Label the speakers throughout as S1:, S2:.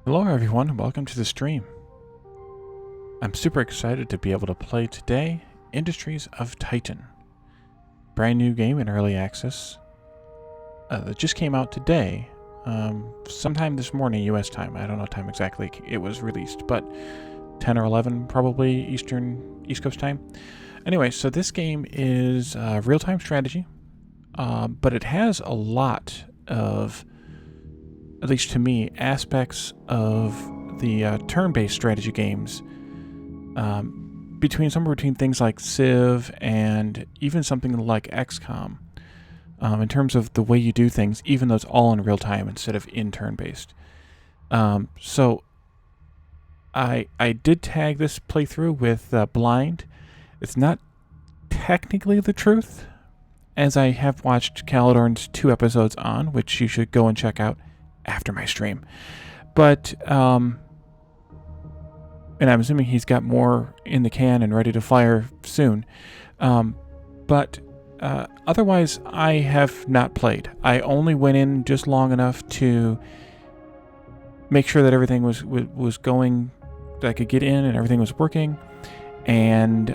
S1: Hello everyone, and welcome to the stream. I'm super excited to be able to play today Industries of Titan. Brand new game in early access that just came out today, sometime this morning US time. I don't know what time exactly it was released, but 10 or 11 probably East Coast time. Anyway, so this game is real-time strategy, but it has a lot of, at least to me, aspects of the turn-based strategy games, somewhere between things like Civ and even something like XCOM, in terms of the way you do things, even though it's all in real time instead of in turn-based. So I did tag this playthrough with blind. It's not technically the truth, as I have watched Calidorn's 2 episodes on, which you should go and check out after my stream. But and I'm assuming he's got more in the can and ready to fire soon. But otherwise, I have not played. I only went in just long enough to make sure that everything was going, that I could get in and everything was working, and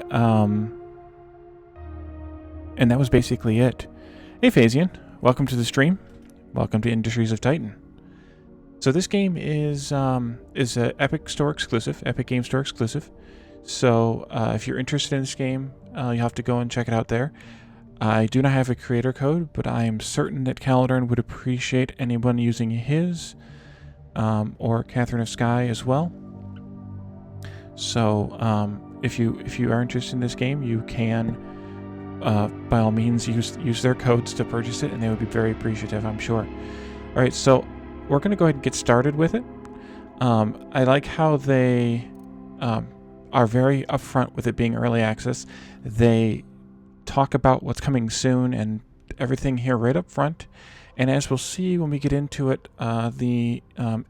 S1: that was basically it. Hey Phasian, welcome to the stream. Welcome to Industries of Titan. So this game is a Epic Store exclusive, Epic Game Store exclusive. So if you're interested in this game, you'll have to go and check it out there. I do not have a creator code, but I am certain that Calidorn would appreciate anyone using his, or Catherine of Sky as well. So if you are interested in this game, you can by all means use their codes to purchase it, and they would be very appreciative, I'm sure. All right, so we're going to go ahead and get started with it. I like how they are very upfront with it being early access. They talk about what's coming soon and everything here right up front. And as we'll see when we get into it, the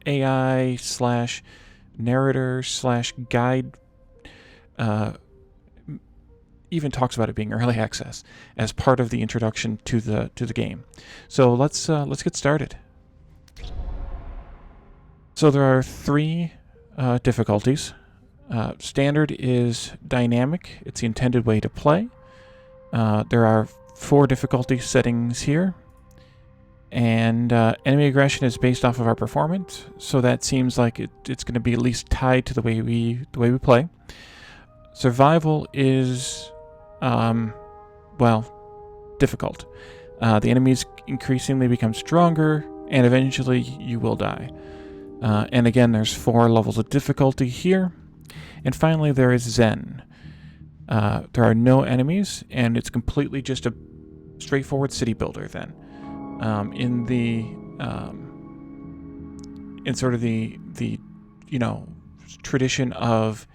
S1: AI slash narrator slash guide even talks about it being early access as part of the introduction to the game. So let's get started. So there are 3 difficulties. Standard is dynamic. It's the intended way to play. There are 4 difficulty settings here. And enemy aggression is based off of our performance, so that seems like it's going to be at least tied to the way we play. Survival is, difficult. The enemies increasingly become stronger, and eventually you will die. And again, there's 4 levels of difficulty here. And finally, there is Zen. There are no enemies, and it's completely just a straightforward city builder then. In sort of the tradition of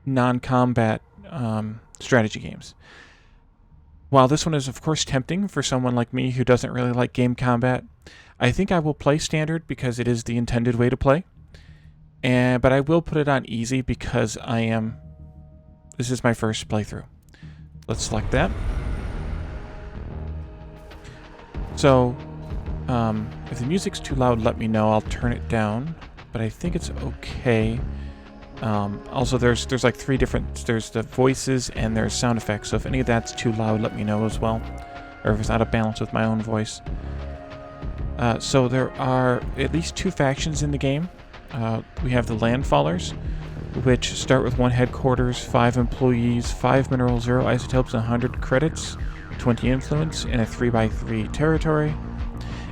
S1: non-combat strategy games. While this one is of course tempting for someone like me who doesn't really like game combat, I think I will play standard because it is the intended way to play. But I will put it on easy because this is my first playthrough. Let's select that. So, if the music's too loud, let me know. I'll turn it down, but I think it's okay. Also, there's like 3 different. There's the voices and there's sound effects. So if any of that's too loud, let me know as well, or if it's out of balance with my own voice. So there are at least 2 factions in the game. We have the Landfallers, which start with 1 headquarters, 5 employees, 5 minerals, 0 isotopes, 100 credits, 20 influence, and a 3x3 territory.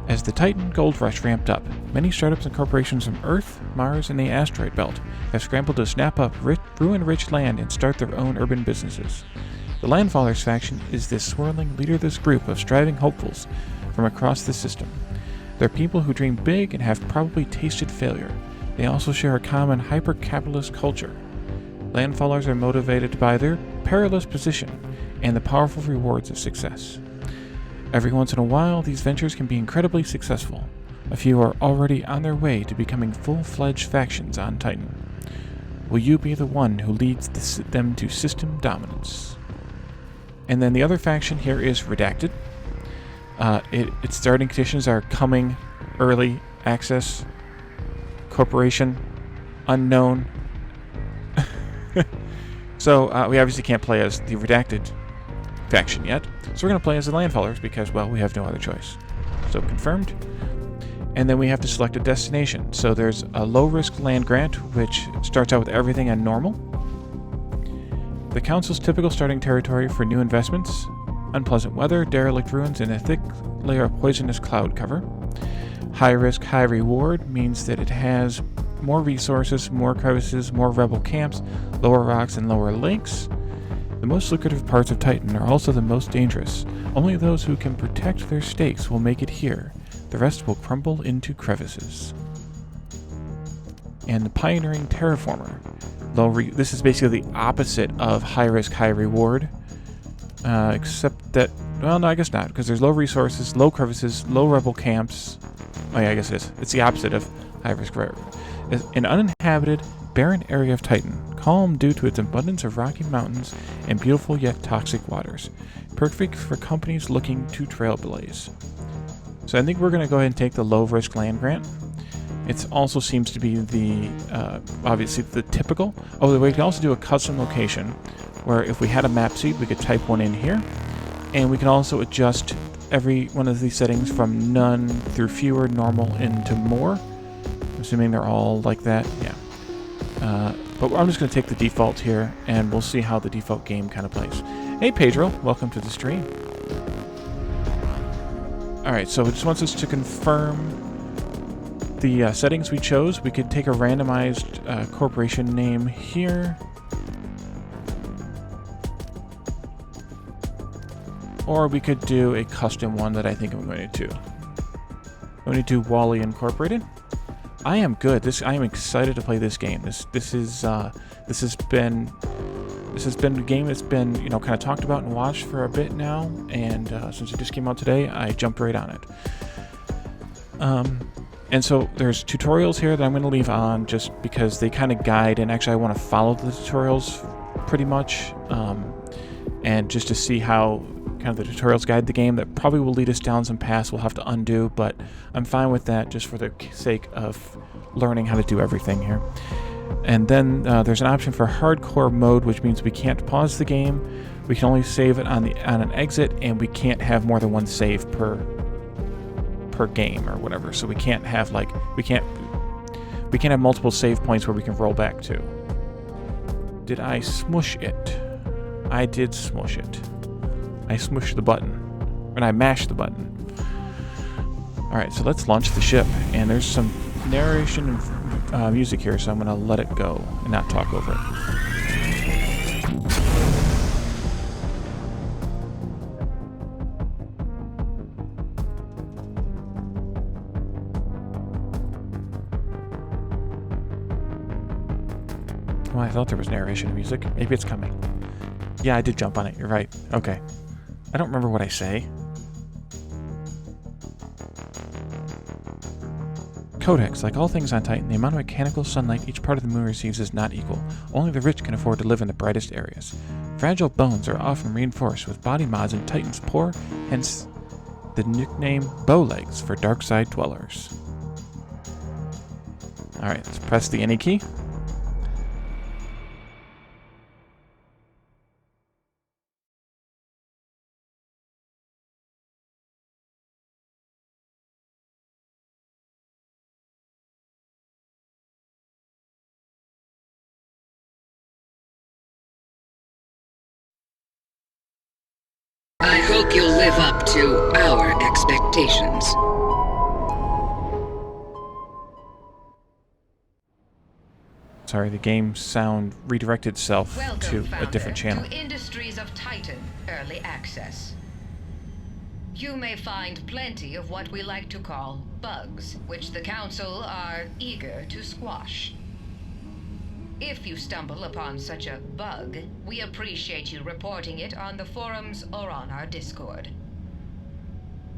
S1: As the Titan gold rush ramped up, many startups and corporations from Earth, Mars, and the asteroid belt have scrambled to snap up ruin-rich land and start their own urban businesses. The Landfallers faction is this swirling, leaderless group of striving hopefuls from across the system. They're people who dream big and have probably tasted failure. They also share a common hyper-capitalist culture. Landfallers are motivated by their perilous position and the powerful rewards of success. Every once in a while, these ventures can be incredibly successful. A few are already on their way to becoming full-fledged factions on Titan. Will you be the one who leads them to system dominance? And then the other faction here is Redacted. Its starting conditions are coming early access corporation unknown. So we obviously can't play as the redacted faction yet. So we're going to play as the Landfallers because, well, we have no other choice. So confirmed. And then we have to select a destination. So there's a low-risk land grant, which starts out with everything on normal. The Council's typical starting territory for new investments: unpleasant weather, derelict ruins, and a thick layer of poisonous cloud cover. High risk, high reward means that it has more resources, more crevices, more rebel camps, lower rocks, and lower lakes. The most lucrative parts of Titan are also the most dangerous. Only those who can protect their stakes will make it here. The rest will crumble into crevices. And the Pioneering Terraformer. This is basically the opposite of high risk, high reward. Except that, well, no, I guess not, because there's low resources, low crevices, low rebel camps. Oh yeah, I guess it is. It's the opposite of high risk, reward. An uninhabited, barren area of Titan, calm due to its abundance of rocky mountains and beautiful yet toxic waters. Perfect for companies looking to trailblaze. So I think we're going to go ahead and take the low-risk land grant. It also seems to be the, obviously, the typical. Oh, we can also do a custom location, where if we had a map seed, we could type one in here. And we can also adjust every one of these settings from none through fewer, normal, into more. Assuming they're all like that, yeah. But I'm just going to take the default here, and we'll see how the default game kind of plays. Hey Pedro, welcome to the stream. Alright, so it just wants us to confirm the settings we chose. We could take a randomized corporation name here. Or we could do a custom one that I think I'm going to do. I'm going to do Wally Incorporated. I am good. I am excited to play this game. This has been a game that's been, you know, kind of talked about and watched for a bit now, and since it just came out today, I jumped right on it. And so there's tutorials here that I'm going to leave on just because they kind of guide, and actually I want to follow the tutorials pretty much, and just to see how kind of the tutorials guide the game. That probably will lead us down some paths we'll have to undo, but I'm fine with that just for the sake of learning how to do everything here. And then there's an option for hardcore mode, which means we can't pause the game. We can only save it on an exit, and we can't have more than one save per game or whatever. So we can't have we can't have multiple save points where we can roll back to. Did I smush it? I did smush it. I smushed the button, and I mashed the button. Alright, so let's launch the ship, and there's some narration and music here, so I'm going to let it go and not talk over it. Oh, I thought there was narration and music. Maybe it's coming. Yeah, I did jump on it. You're right. Okay. I don't remember what I say. Codex. Like all things on Titan, the amount of mechanical sunlight each part of the moon receives is not equal. Only the rich can afford to live in the brightest areas. Fragile bones are often reinforced with body mods in Titan's poor, hence the nickname Bowlegs for dark side dwellers. Alright, let's press the any key.
S2: I hope you'll live up to our expectations.
S1: Sorry, the game sound redirected itself to a different channel.
S3: To Industries of Titan Early Access. You may find plenty of what we like to call bugs, which the Council are eager to squash. If you stumble upon such a bug, we appreciate you reporting it on the forums or on our Discord.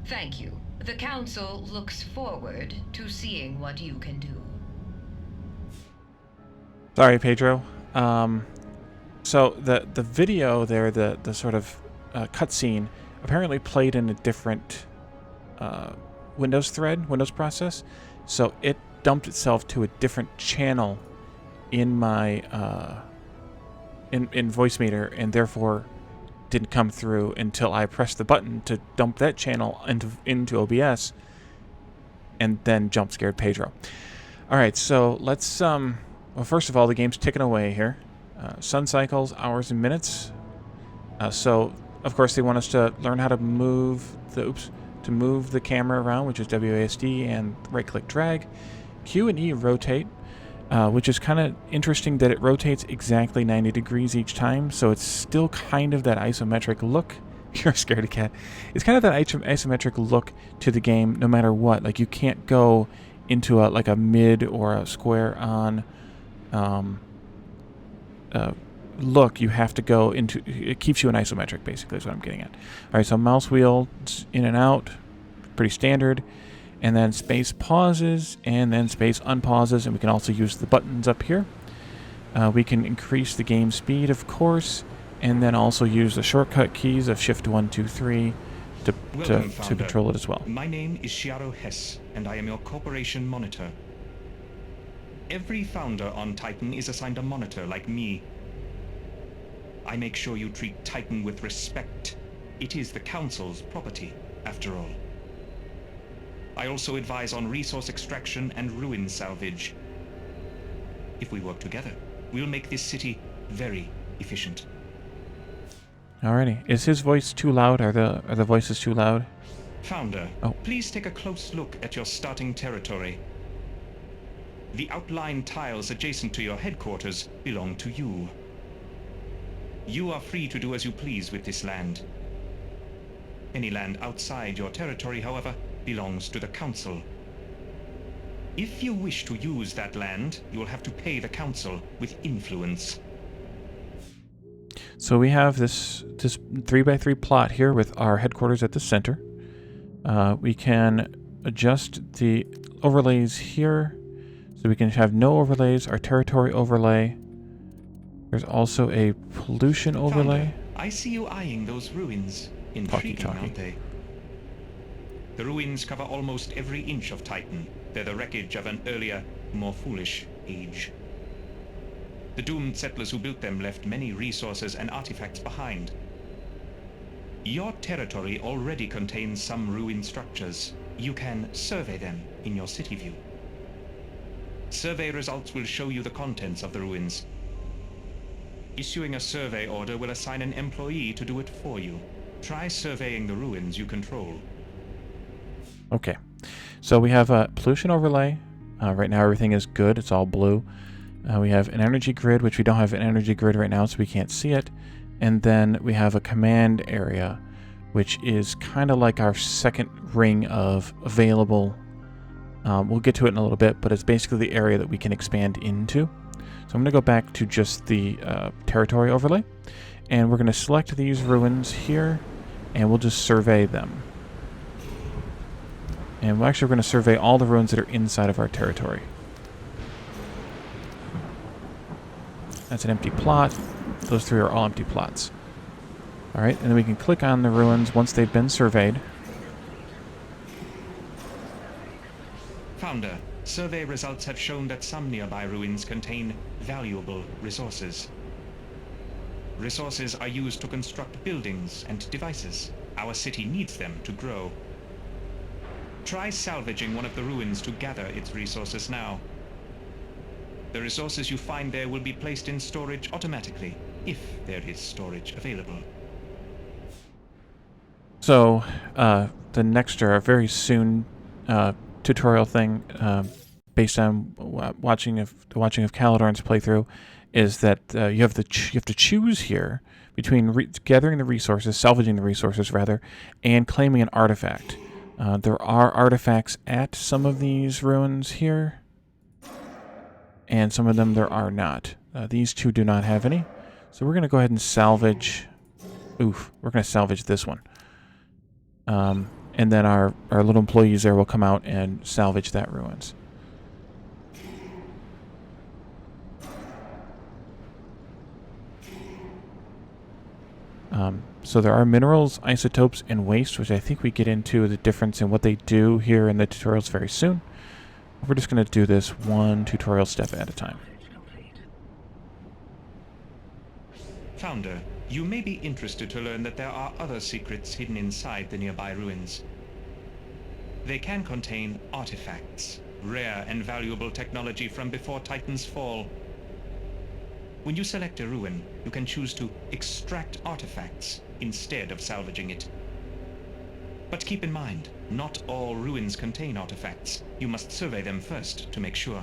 S3: Thank you. The Council looks forward to seeing what you can do.
S1: Sorry, Pedro. So the video there, the sort of cutscene, apparently played in a different Windows process. So it dumped itself to a different channel in my in voice meter, and therefore didn't come through until I pressed the button to dump that channel into OBS, and then jump scared Pedro. All right, so let's well, first of all, the game's ticking away here. Sun cycles, hours and minutes. So of course they want us to learn how to move the camera around, which is WASD and right-click drag. Q and E rotate, which is kind of interesting that it rotates exactly 90 degrees each time, so it's still kind of that isometric look. You're scared of cat. It's kind of that isometric look to the game no matter what. Like, you can't go into like a mid or a square on look. You have to go into, it keeps you in isometric, basically, is what I'm getting at. All right, so mouse wheel in and out, pretty standard. And then space pauses, and then space unpauses, and we can also use the buttons up here. We can increase the game speed, of course, and then also use the shortcut keys of Shift 1, 2, 3 to control it as well.
S4: My name is Shiaro Hess, and I am your corporation monitor. Every founder on Titan is assigned a monitor like me. I make sure you treat Titan with respect. It is the Council's property, after all. I also advise on resource extraction and ruin salvage. If we work together, we'll make this city very efficient.
S1: Alrighty. Is his voice too loud? Are the voices too loud?
S4: Founder, please take a close look at your starting territory. The outlined tiles adjacent to your headquarters belong to you. You are free to do as you please with this land. Any land outside your territory, however, belongs to the Council. If you wish to use that land, you will have to pay the Council with influence.
S1: So we have this 3x3 plot here with our headquarters at the center. We can adjust the overlays here, so we can have no overlays. Our territory overlay. There's also a pollution overlay.
S4: Founder, I see you eyeing those ruins. Intriguing, aren't they? The ruins cover almost every inch of Titan. They're the wreckage of an earlier, more foolish age. The doomed settlers who built them left many resources and artifacts behind. Your territory already contains some ruined structures. You can survey them in your city view. Survey results will show you the contents of the ruins. Issuing a survey order will assign an employee to do it for you. Try surveying the ruins you control.
S1: Okay, so we have a pollution overlay. Right now everything is good, it's all blue. We have an energy grid, which we don't have an energy grid right now, so we can't see it. And then we have a command area, which is kind of like our second ring of available. We'll get to it in a little bit, but it's basically the area that we can expand into. So I'm going to go back to just the territory overlay, and we're going to select these ruins here, and we'll just survey them. And we're going to survey all the ruins that are inside of our territory. That's an empty plot. Those three are all empty plots. Alright, and then we can click on the ruins once they've been surveyed.
S4: Founder, survey results have shown that some nearby ruins contain valuable resources. Resources are used to construct buildings and devices. Our city needs them to grow. Try salvaging one of the ruins to gather its resources now. The resources you find there will be placed in storage automatically, if there is storage available.
S1: So, the next or very soon tutorial thing, based on the watching of Calidorn's playthrough, is that you have to choose here between gathering the resources, salvaging the resources rather, and claiming an artifact. There are artifacts at some of these ruins here, and some of them there are not. These two do not have any, so we're going to go ahead and salvage. We're going to salvage this one. And then our little employees there will come out and salvage that ruins. So there are minerals, isotopes, and waste, which I think we get into the difference in what they do here in the tutorials very soon. We're just going to do this one tutorial step at a time.
S4: Founder, you may be interested to learn that there are other secrets hidden inside the nearby ruins. They can contain artifacts, rare and valuable technology from before Titan's fall. When you select a ruin, you can choose to extract artifacts instead of salvaging it. But keep in mind, not all ruins contain artifacts. You must survey them first to make sure.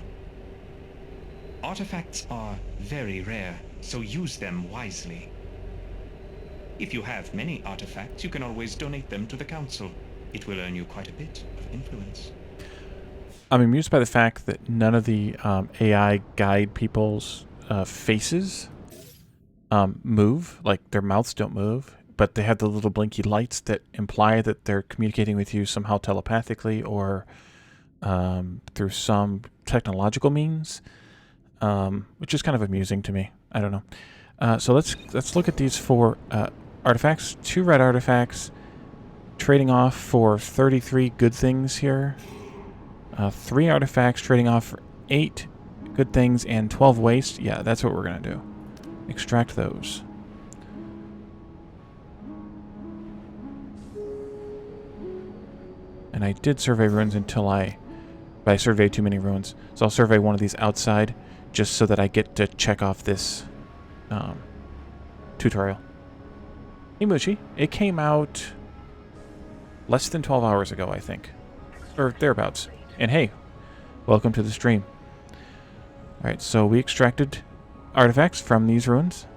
S4: Artifacts are very rare, so use them wisely. If you have many artifacts, you can always donate them to the Council. It will earn you quite a bit of influence.
S1: I'm amused by the fact that none of the AI guide people's faces move, like their mouths don't move, but they have the little blinky lights that imply that they're communicating with you somehow telepathically or through some technological means, which is kind of amusing to me. I don't know. So let's look at these 4 artifacts. 2 red artifacts, trading off for 33 good things here. 3 artifacts trading off for 8 good things and 12 waste. Yeah, that's what we're going to do. Extract those. And I did survey ruins until I surveyed too many ruins. So I'll survey one of these outside just so that I get to check off this tutorial. Hey Moochie, it came out less than 12 hours ago, I think. Or thereabouts. And hey, welcome to the stream. Alright, so we extracted artifacts from these ruins.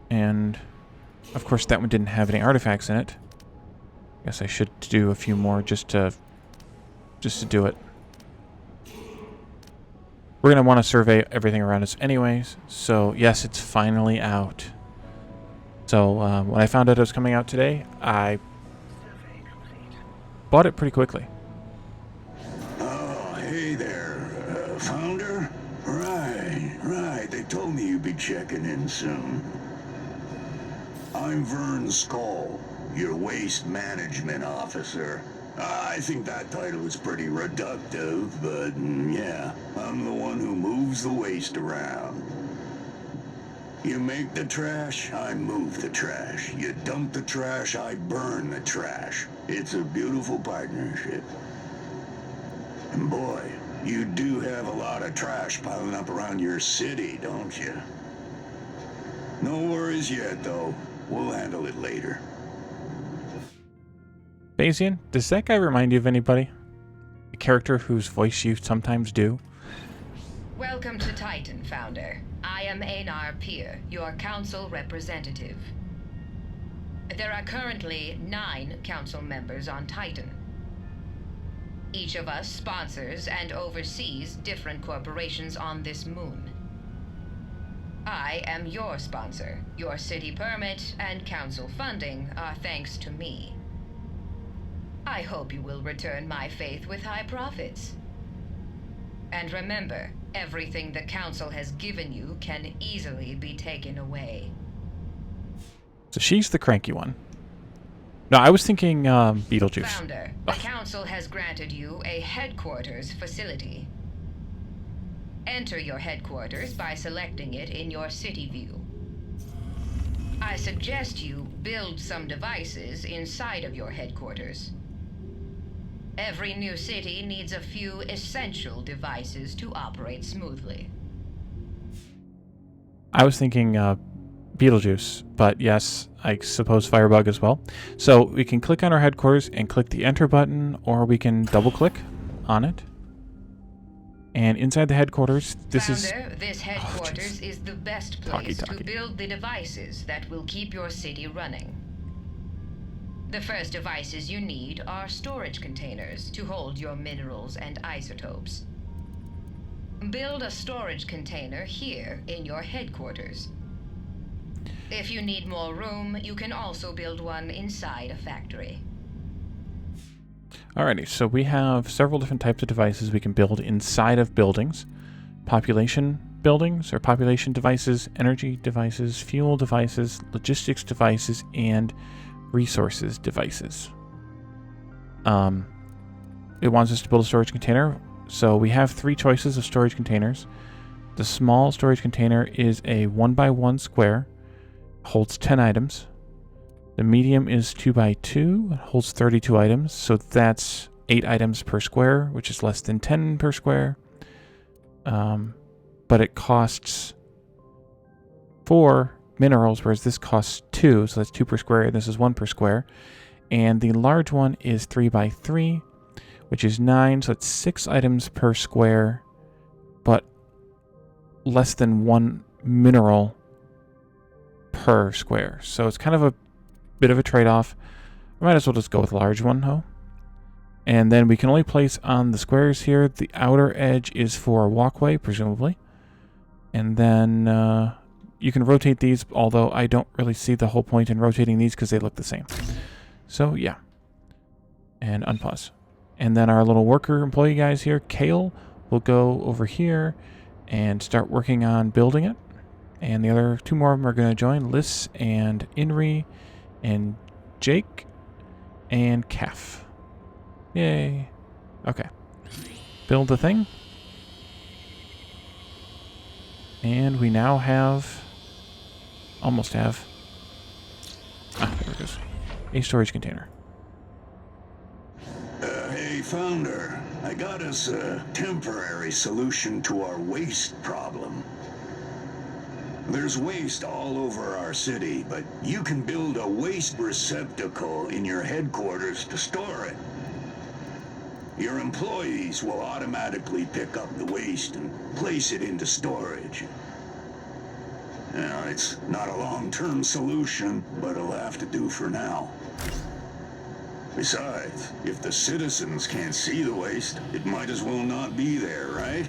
S1: And, of course, that one didn't have any artifacts in it. Guess I should do a few more just to do it. We're going to want to survey everything around us anyways. So, yes, it's finally out. So, when I found out it was coming out today, I bought it pretty quickly.
S5: Oh, hey there, Founder? Right. They told me you'd be checking in soon. I'm Vern Skull, your waste management officer. I think that title is pretty reductive, but yeah, I'm the one who moves the waste around. You make the trash, I move the trash. You dump the trash, I burn the trash. It's a beautiful partnership. And boy, you do have a lot of trash piling up around your city, don't you? No worries yet, though. We'll handle it later.
S1: Bayesian, does that guy remind you of anybody? A character whose voice you sometimes do?
S3: Welcome to Titan, Founder. I am Einar Peer, your council representative. There are currently 9 council members on Titan. Each of us sponsors and oversees different corporations on this moon. I am your sponsor. Your city permit and council funding are thanks to me. I hope you will return my faith with high profits. And remember, everything the council has given you can easily be taken away.
S1: So she's the cranky one. No, I was thinking Beetlejuice.
S3: Founder, the council has granted you a headquarters facility. Enter your headquarters by selecting it in your city view. I suggest you build some devices inside of your headquarters. Every new city needs a few essential devices to operate smoothly.
S1: I was thinking Beetlejuice, but yes, I suppose Firebug as well. So we can click on our headquarters and click the enter button, or we can double click on it. And inside the headquarters, this
S3: headquarters is the best place to build the devices that will keep your city running. The first devices you need are storage containers to hold your minerals and isotopes. Build a storage container here in your headquarters. If you need more room, you can also build one inside a factory.
S1: Alrighty, so we have several different types of devices we can build inside of buildings. Population buildings or population devices, energy devices, fuel devices, logistics devices, and resources devices. It wants us to build a storage container. So we have 3 choices of storage containers. The small storage container is a 1x1 square, holds 10 items. The medium is 2x2, holds 32 items. So that's 8 items per square, which is less than 10 per square. But it costs 4 minerals, whereas this costs 2, so that's 2 per square, and this is 1 per square. And the large one is 3x3, which is 9, so it's 6 items per square, but less than 1 mineral per square. So it's kind of a bit of a trade-off. I might as well just go with the large one, though. And then we can only place on the squares here. The outer edge is for a walkway, presumably. And then you can rotate these, although I don't really see the whole point in rotating these because they look the same. So, yeah. And unpause. And then our little worker employee guys here, Kale, will go over here and start working on building it. And the other 2 more of them are going to join, Liz and Inri and Jake and Kaf. Yay. Okay. Build the thing. And we now have, almost have, there it is, a storage container.
S5: Hey, Founder, I got us a temporary solution to our waste problem. There's waste all over our city, but you can build a waste receptacle in your headquarters to store it. Your employees will automatically pick up the waste and place it into storage. Now, it's not a long-term solution, but it'll have to do for now. Besides, if the citizens can't see the waste, it might as well not be there, right?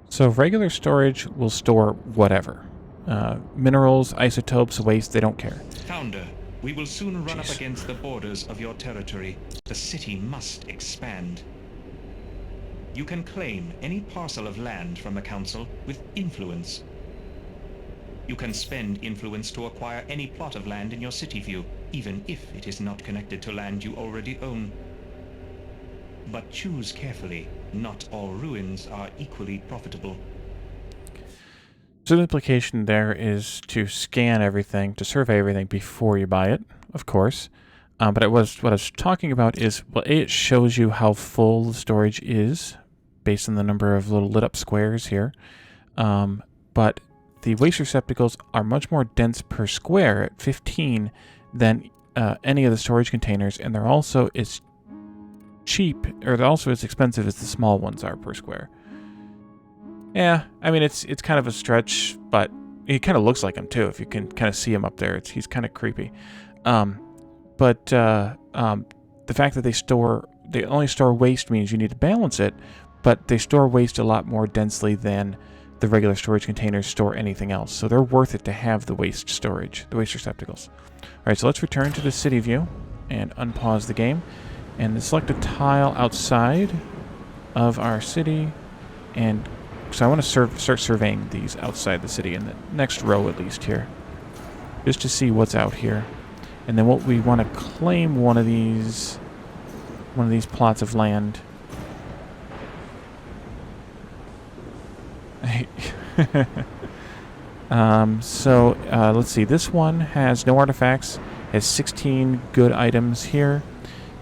S1: So regular storage will store whatever. Minerals, isotopes, waste, they don't care.
S4: Founder, we will soon run up against the borders of your territory. The city must expand. You can claim any parcel of land from the Council with influence. You can spend influence to acquire any plot of land in your city view, even if it is not connected to land you already own. But choose carefully. Not all ruins are equally profitable.
S1: So the implication there is to scan everything, to survey everything before you buy it, of course. But what I was talking about is, well, it shows you how full the storage is based on the number of little lit up squares here. But the waste receptacles are much more dense per square at 15 than any of the storage containers, and they're also as cheap, or they're also as expensive as the small ones are per square. Yeah, I mean, it's kind of a stretch, but he kind of looks like him too, if you can kind of see him up there. He's kind of creepy. But the fact that they only store waste means you need to balance it, but they store waste a lot more densely than the regular storage containers store anything else. So they're worth it to have the waste storage, the waste receptacles. All right, so let's return to the city view and unpause the game and select a tile outside of our city. And so I want to start surveying these outside the city in the next row at least here, just to see what's out here. And then what we want to claim one of these plots of land. Let's see. This one has no artifacts, has 16 good items here.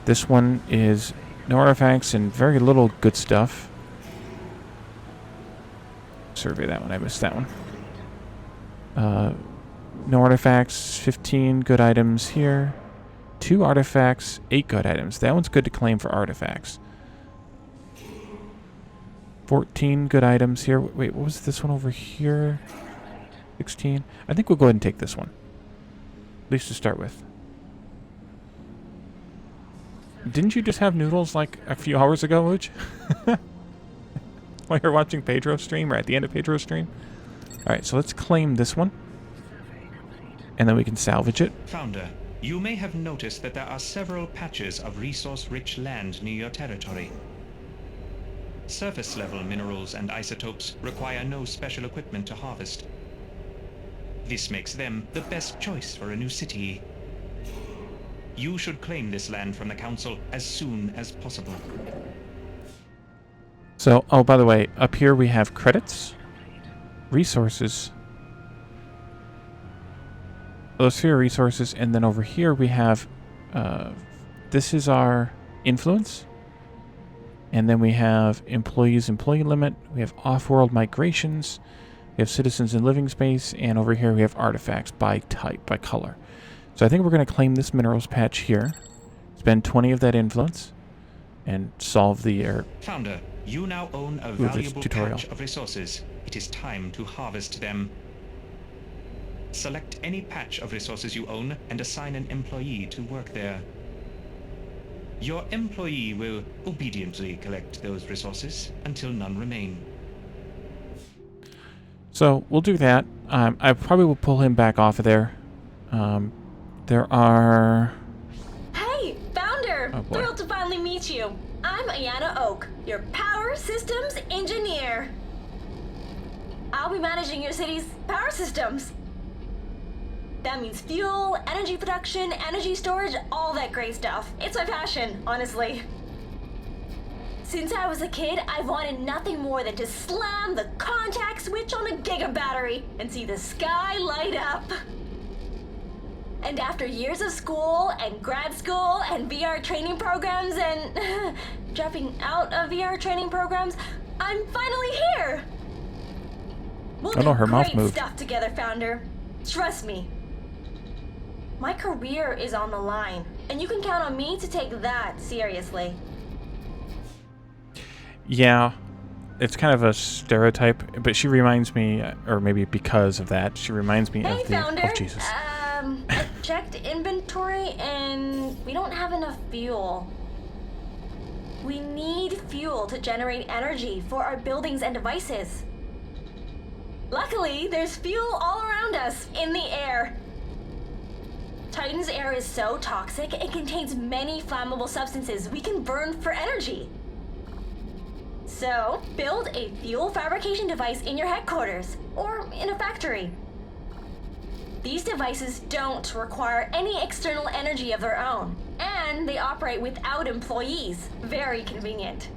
S1: This one is no artifacts and very little good stuff. Survey that one. I missed that one. No artifacts, 15 good items here. 2 artifacts, 8 good items. That one's good to claim for artifacts. 14 good items here. Wait, what was this one over here? 16. I think we'll go ahead and take this one. At least to start with. Didn't you just have noodles like a few hours ago, Mooch? While you're watching Pedro's stream, or at the end of Pedro's stream? Alright, so let's claim this one. And then we can salvage it.
S4: Founder, you may have noticed that there are several patches of resource-rich land near your territory. Surface-level minerals and isotopes require no special equipment to harvest. This makes them the best choice for a new city. You should claim this land from the Council as soon as possible.
S1: So, oh, by the way, up here we have credits, resources, those here are resources, and then over here we have, this is our influence, and then we have employee limit, we have off-world migrations, we have citizens in living space, and over here we have artifacts by type, by color. So I think we're going to claim this minerals patch here, spend 20 of that influence, and solve the
S4: Founder, you now own a valuable patch of resources. It is time to harvest them. Select any patch of resources you own and assign an employee to work there. Your employee will obediently collect those resources until none remain.
S1: So we'll do that. I probably will pull him back off of there. There are...
S6: Hey, Founder!
S1: Oh, boy.
S6: Thrilled to finally meet you. I'm Ayana Oak, your power systems engineer. I'll be managing your city's power systems. That means fuel, energy production, energy storage, all that great stuff. It's my passion, honestly. Since I was a kid, I've wanted nothing more than to slam the contact switch on a giga battery and see the sky light up. And after years of school and grad school and VR training programs and dropping out of VR training programs, I'm finally here. We'll do great stuff together, Founder. Trust me. My career is on the line, and you can count on me to take that seriously.
S1: Yeah, it's kind of a stereotype, but she reminds me, or maybe because of that, she reminds me of the...
S6: Founder.
S1: Oh, Jesus.
S6: I checked inventory, and we don't have enough fuel. We need fuel to generate energy for our buildings and devices. Luckily, there's fuel all around us, in the air. Titan's air is so toxic, it contains many flammable substances we can burn for energy. So, build a fuel fabrication device in your headquarters, or in a factory. These devices don't require any external energy of their own, and they operate without employees. Very convenient.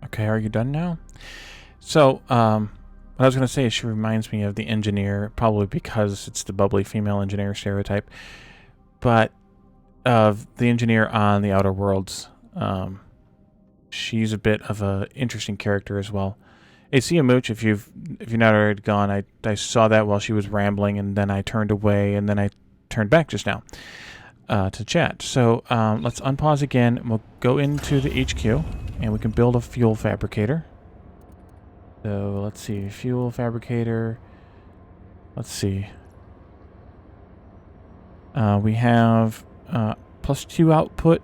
S1: Okay, are you done now? So, what I was going to say is she reminds me of the engineer, probably because it's the bubbly female engineer stereotype, but of the engineer on the Outer Worlds. She's a bit of an interesting character as well. Hey, see you, Mooch, if you're not already gone. I saw that while she was rambling, and then I turned away, and then I turned back just now to chat. So let's unpause again, and we'll go into the HQ, and we can build a fuel fabricator. So let's see, fuel fabricator. Let's see. We have +2 output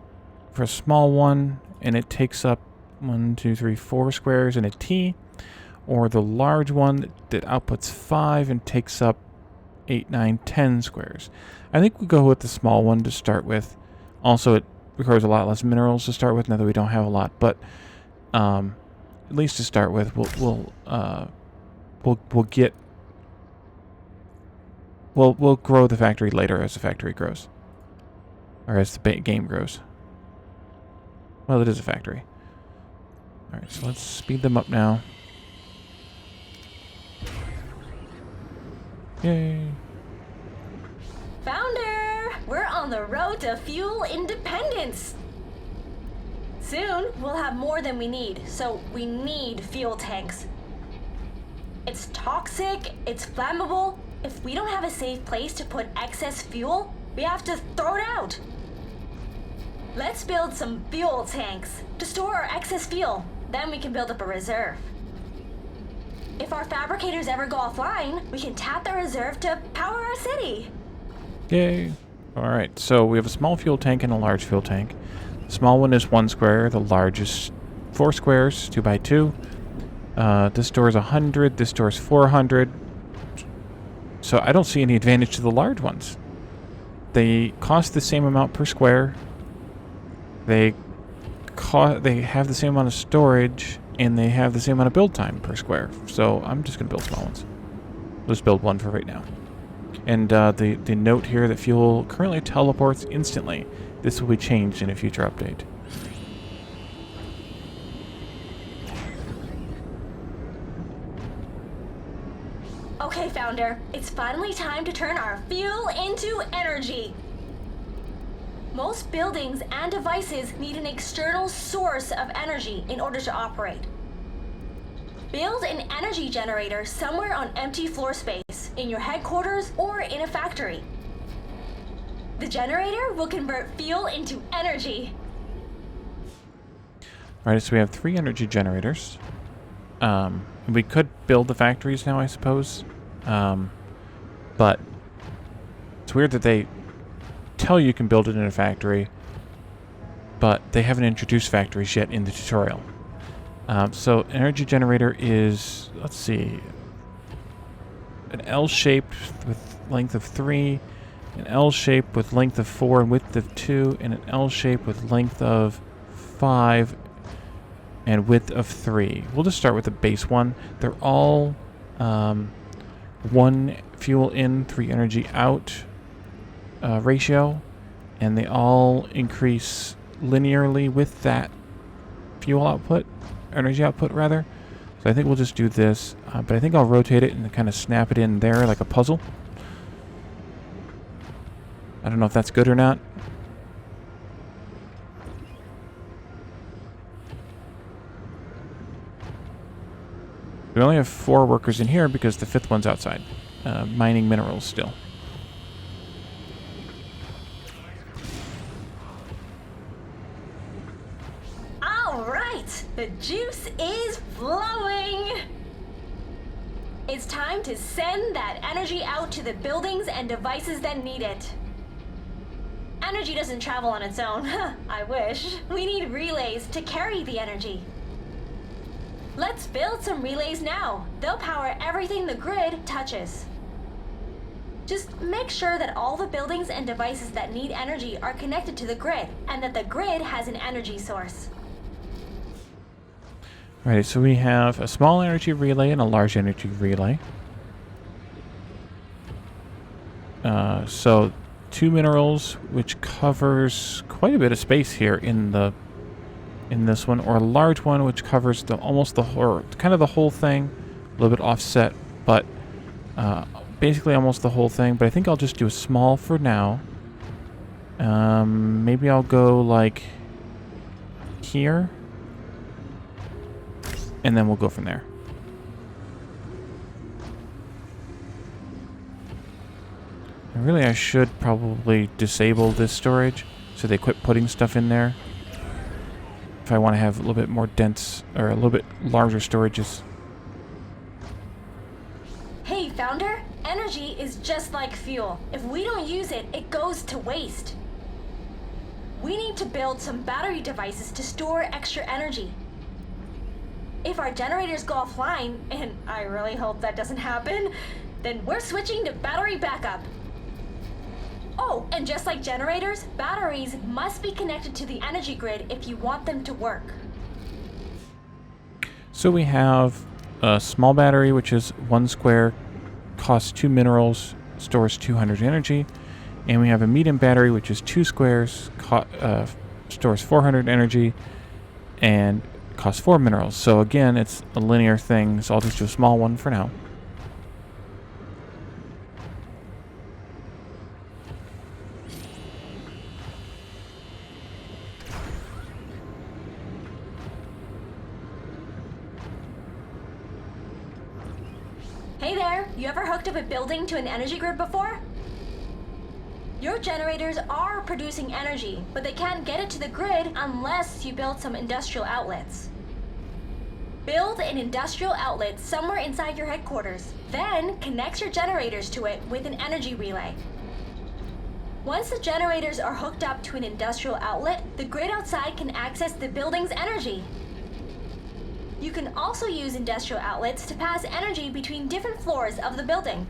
S1: for a small one, and it takes up 1, 2, 3, 4 squares in a T, or the large one that outputs 5 and takes up 8, 9, 10 squares. I think we go with the small one to start with. Also, it requires a lot less minerals to start with, now that we don't have a lot, but at least to start with, we'll grow the factory later as the factory grows, or as the game grows. Well, it is a factory. All right, so let's speed them up now. Yay!
S6: Founder, we're on the road to fuel independence. Soon, we'll have more than we need, so we need fuel tanks. It's toxic, it's flammable. If we don't have a safe place to put excess fuel, we have to throw it out. Let's build some fuel tanks to store our excess fuel. Then we can build up a reserve. If our fabricators ever go offline, we can tap the reserve to power our city.
S1: Yay! Alright, so we have a small fuel tank and a large fuel tank. The small one is 1 square, the large is 4 squares, 2 by 2. This stores 100, this stores 400. So I don't see any advantage to the large ones. They cost the same amount per square. They they have the same amount of storage, and they have the same amount of build time per square. So I'm just going to build small ones. We'll just build one for right now. And the note here that fuel currently teleports instantly. This will be changed in a future update.
S6: Okay, Founder, it's finally time to turn our fuel into energy. Most buildings and devices need an external source of energy in order to operate. Build an energy generator somewhere on empty floor space, in your headquarters or in a factory. The generator will convert fuel into energy.
S1: Alright, so we have 3 energy generators. We could build the factories now, I suppose. But it's weird that they tell you can build it in a factory, but they haven't introduced factories yet in the tutorial. So energy generator is, let's see, an L-shaped with length of 3, an L-shape with length of 4 and width of 2, and an L-shape with length of 5 and width of 3. We'll just start with the base one. They're all 1 fuel in, 3 energy out ratio, and they all increase linearly with that fuel output, energy output rather. So I think we'll just do this, but I think I'll rotate it and kind of snap it in there like a puzzle. I don't know if that's good or not. We only have 4 workers in here because the 5th one's outside, mining minerals still.
S6: All right, the juice is flowing. It's time to send that energy out to the buildings and devices that need it. Energy doesn't travel on its own. I wish. We need relays to carry the energy. Let's build some relays now. They'll power everything the grid touches. Just make sure that all the buildings and devices that need energy are connected to the grid, and that the grid has an energy source.
S1: Alright, so we have a small energy relay and a large energy relay. So 2 minerals, which covers quite a bit of space here in this one, or a large one which covers almost the whole, kind of the whole thing, a little bit offset, but basically almost the whole thing. But I think I'll just do a small for now. Maybe I'll go like here, and then we'll go from there. And really, I should probably disable this storage so they quit putting stuff in there. If I want to have a little bit more dense, or a little bit larger storages.
S6: Hey, Founder, energy is just like fuel. If we don't use it, it goes to waste. We need to build some battery devices to store extra energy. If our generators go offline, and I really hope that doesn't happen, then we're switching to battery backup. Oh, and just like generators, batteries must be connected to the energy grid if you want them to work.
S1: So we have a small battery, which is 1 square, costs 2 minerals, stores 200 energy. And we have a medium battery, which is 2 squares, stores 400 energy, and costs 4 minerals. So again, it's a linear thing, so I'll just do a small one for now.
S6: Hey there, you ever hooked up a building to an energy grid before? Your generators are producing energy, but they can't get it to the grid unless you build some industrial outlets. Build an industrial outlet somewhere inside your headquarters, then connect your generators to it with an energy relay. Once the generators are hooked up to an industrial outlet, the grid outside can access the building's energy. You can also use industrial outlets to pass energy between different floors of the building.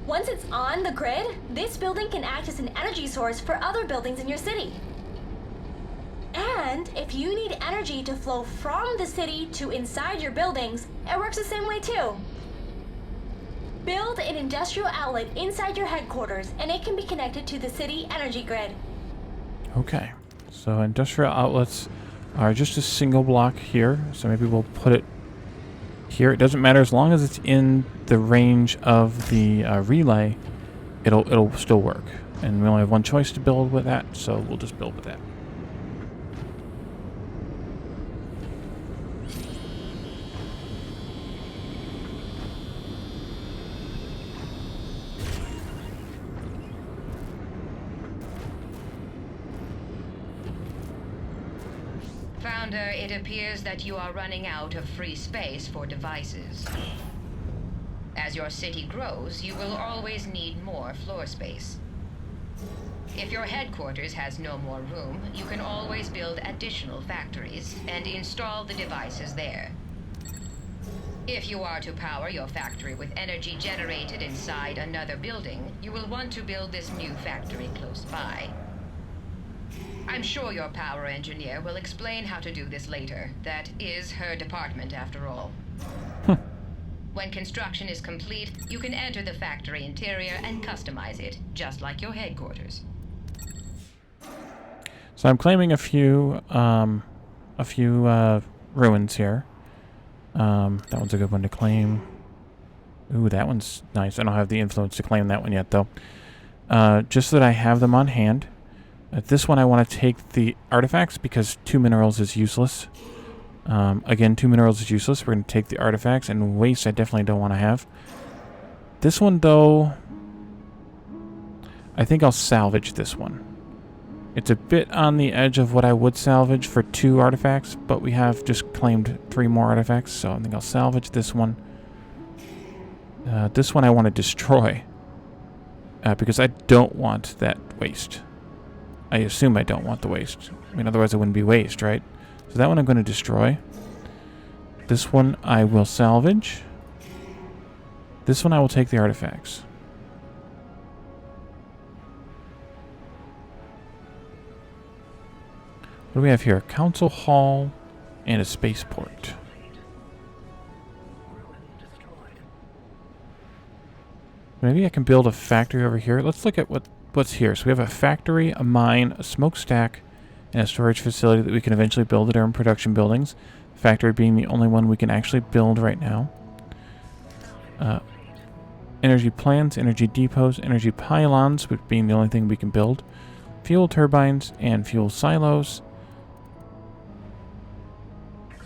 S6: Once it's on the grid, this building can act as an energy source for other buildings in your city. And if you need energy to flow from the city to inside your buildings, it works the same way too. Build an industrial outlet inside your headquarters, and it can be connected to the city energy grid.
S1: Okay. So industrial outlets are just a single block here. So maybe we'll put it here. It doesn't matter as long as it's in the range of the relay. It'll still work. And we only have one choice to build with that, so we'll just build with that.
S3: Founder, it appears that you are running out of free space for devices. As your city grows, you will always need more floor space. If your headquarters has no more room, you can always build additional factories and install the devices there. If you are to power your factory with energy generated inside another building, you will want to build this new factory close by. I'm sure your power engineer will explain how to do this later. That is her department, after all. When construction is complete, you can enter the factory interior and customize it, just like your headquarters.
S1: So I'm claiming a few ruins here. That one's a good one to claim. Ooh, that one's nice. I don't have the influence to claim that one yet, though. Just so that I have them on hand. This one I want to take the artifacts because 2 minerals is useless. Again, 2 minerals is useless. We're going to take the artifacts, and waste I definitely don't want to have. This one, though, I think I'll salvage this one. It's a bit on the edge of what I would salvage for 2 artifacts, but we have just claimed 3 more artifacts, so I think I'll salvage this one. This one I want to destroy, because I don't want that waste. I assume I don't want the waste. I mean, otherwise it wouldn't be waste, right? So that one I'm going to destroy. This one I will salvage. This one I will take the artifacts. What do we have here? Council Hall and a spaceport. Maybe I can build a factory over here. Let's look at what's here. So we have a factory, a mine, a smokestack, and a storage facility that we can eventually build at our own production buildings. Factory being the only one we can actually build right now. Energy plants, energy depots, energy pylons, which being the only thing we can build. Fuel turbines and fuel silos.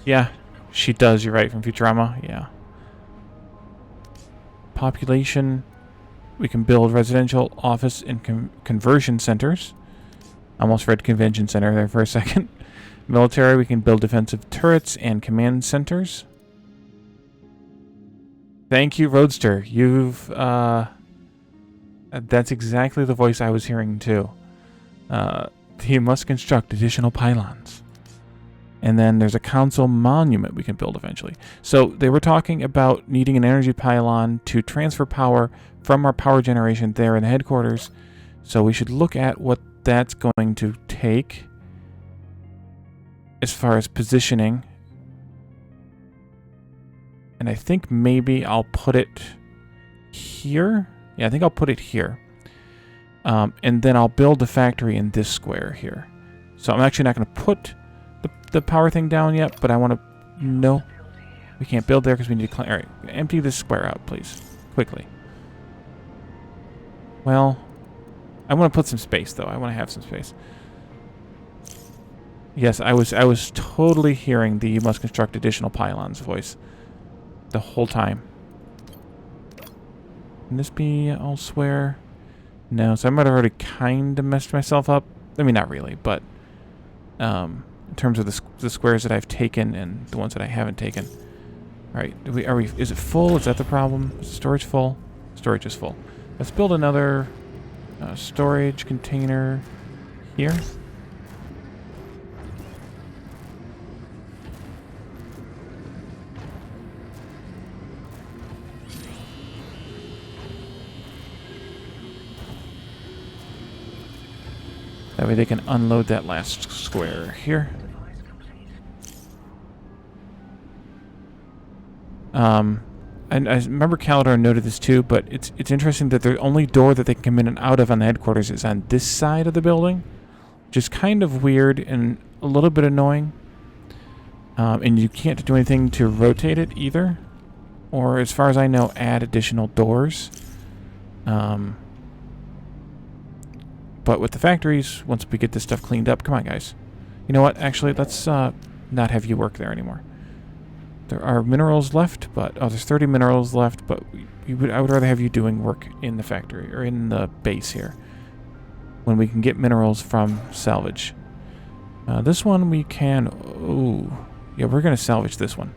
S1: Yeah, she does. You're right, from Futurama. Yeah. Population. We can build residential, office, and conversion centers. Almost read convention center there for a second. Military, we can build defensive turrets and command centers. Thank you, Roadster. You've, that's exactly the voice I was hearing, too. He must construct additional pylons. And then there's a council monument we can build eventually. So they were talking about needing an energy pylon to transfer power from our power generation there in the headquarters. So we should look at what that's going to take as far as positioning. And I think maybe I'll put it here. Yeah, I think I'll put it here. And then I'll build the factory in this square here. So I'm actually not going to put the power thing down yet, but I want to... No. We can't build there because we need to... Alright, empty this square out, please. Quickly. Well, I want to put some space, though. I want to have some space. Yes, I was totally hearing the "you must construct additional pylons" voice the whole time. Can this be elsewhere? No, so I might have already kind of messed myself up. I mean, not really, but in terms of the squares that I've taken and the ones that I haven't taken. All right, is it full? Is that the problem? Is storage full? Storage is full. Let's build another storage container here. That way they can unload that last square here. And I remember Calidar noted this too, but it's interesting that the only door that they can come in and out of on the headquarters is on this side of the building, which is kind of weird and a little bit annoying. And you can't do anything to rotate it either, or as far as I know, add additional doors. But with the factories, once we get this stuff cleaned up, come on, guys. You know what? Actually, let's not have you work there anymore. There are minerals left, but there's 30 minerals left. But I would rather have you doing work in the factory or in the base here, when we can get minerals from salvage. This one we can. Ooh, yeah, we're gonna salvage this one.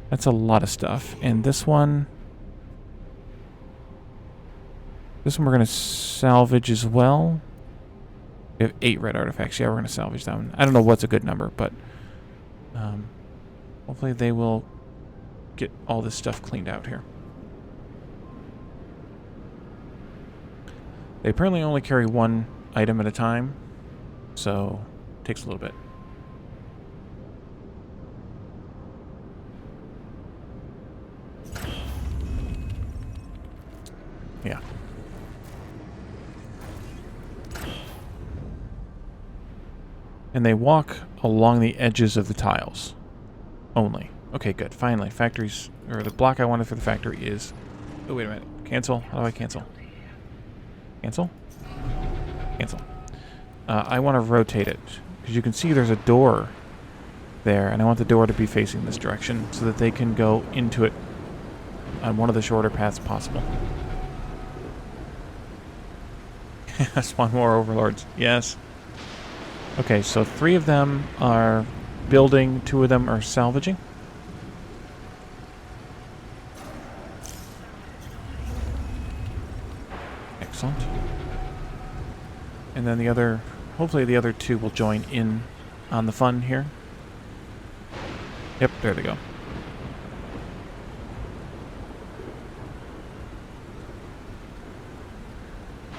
S1: That's a lot of stuff, and this one. This one we're going to salvage as well. We have 8 red artifacts. Yeah, we're going to salvage that one. I don't know what's a good number, but hopefully they will get all this stuff cleaned out here. They apparently only carry one item at a time, so it takes a little bit. Yeah. And they walk along the edges of the tiles. Only. Okay, good. Finally, factories, or the block I wanted for the factory is... Oh, wait a minute. Cancel? How do I cancel? Cancel? Cancel. I want to rotate it, because you can see there's a door there, and I want the door to be facing this direction so that they can go into it on one of the shorter paths possible. Spawn more overlords. Yes. Okay, so 3 of them are building, 2 of them are salvaging. Excellent. And then the other, hopefully the other 2 will join in on the fun here. Yep, there they go.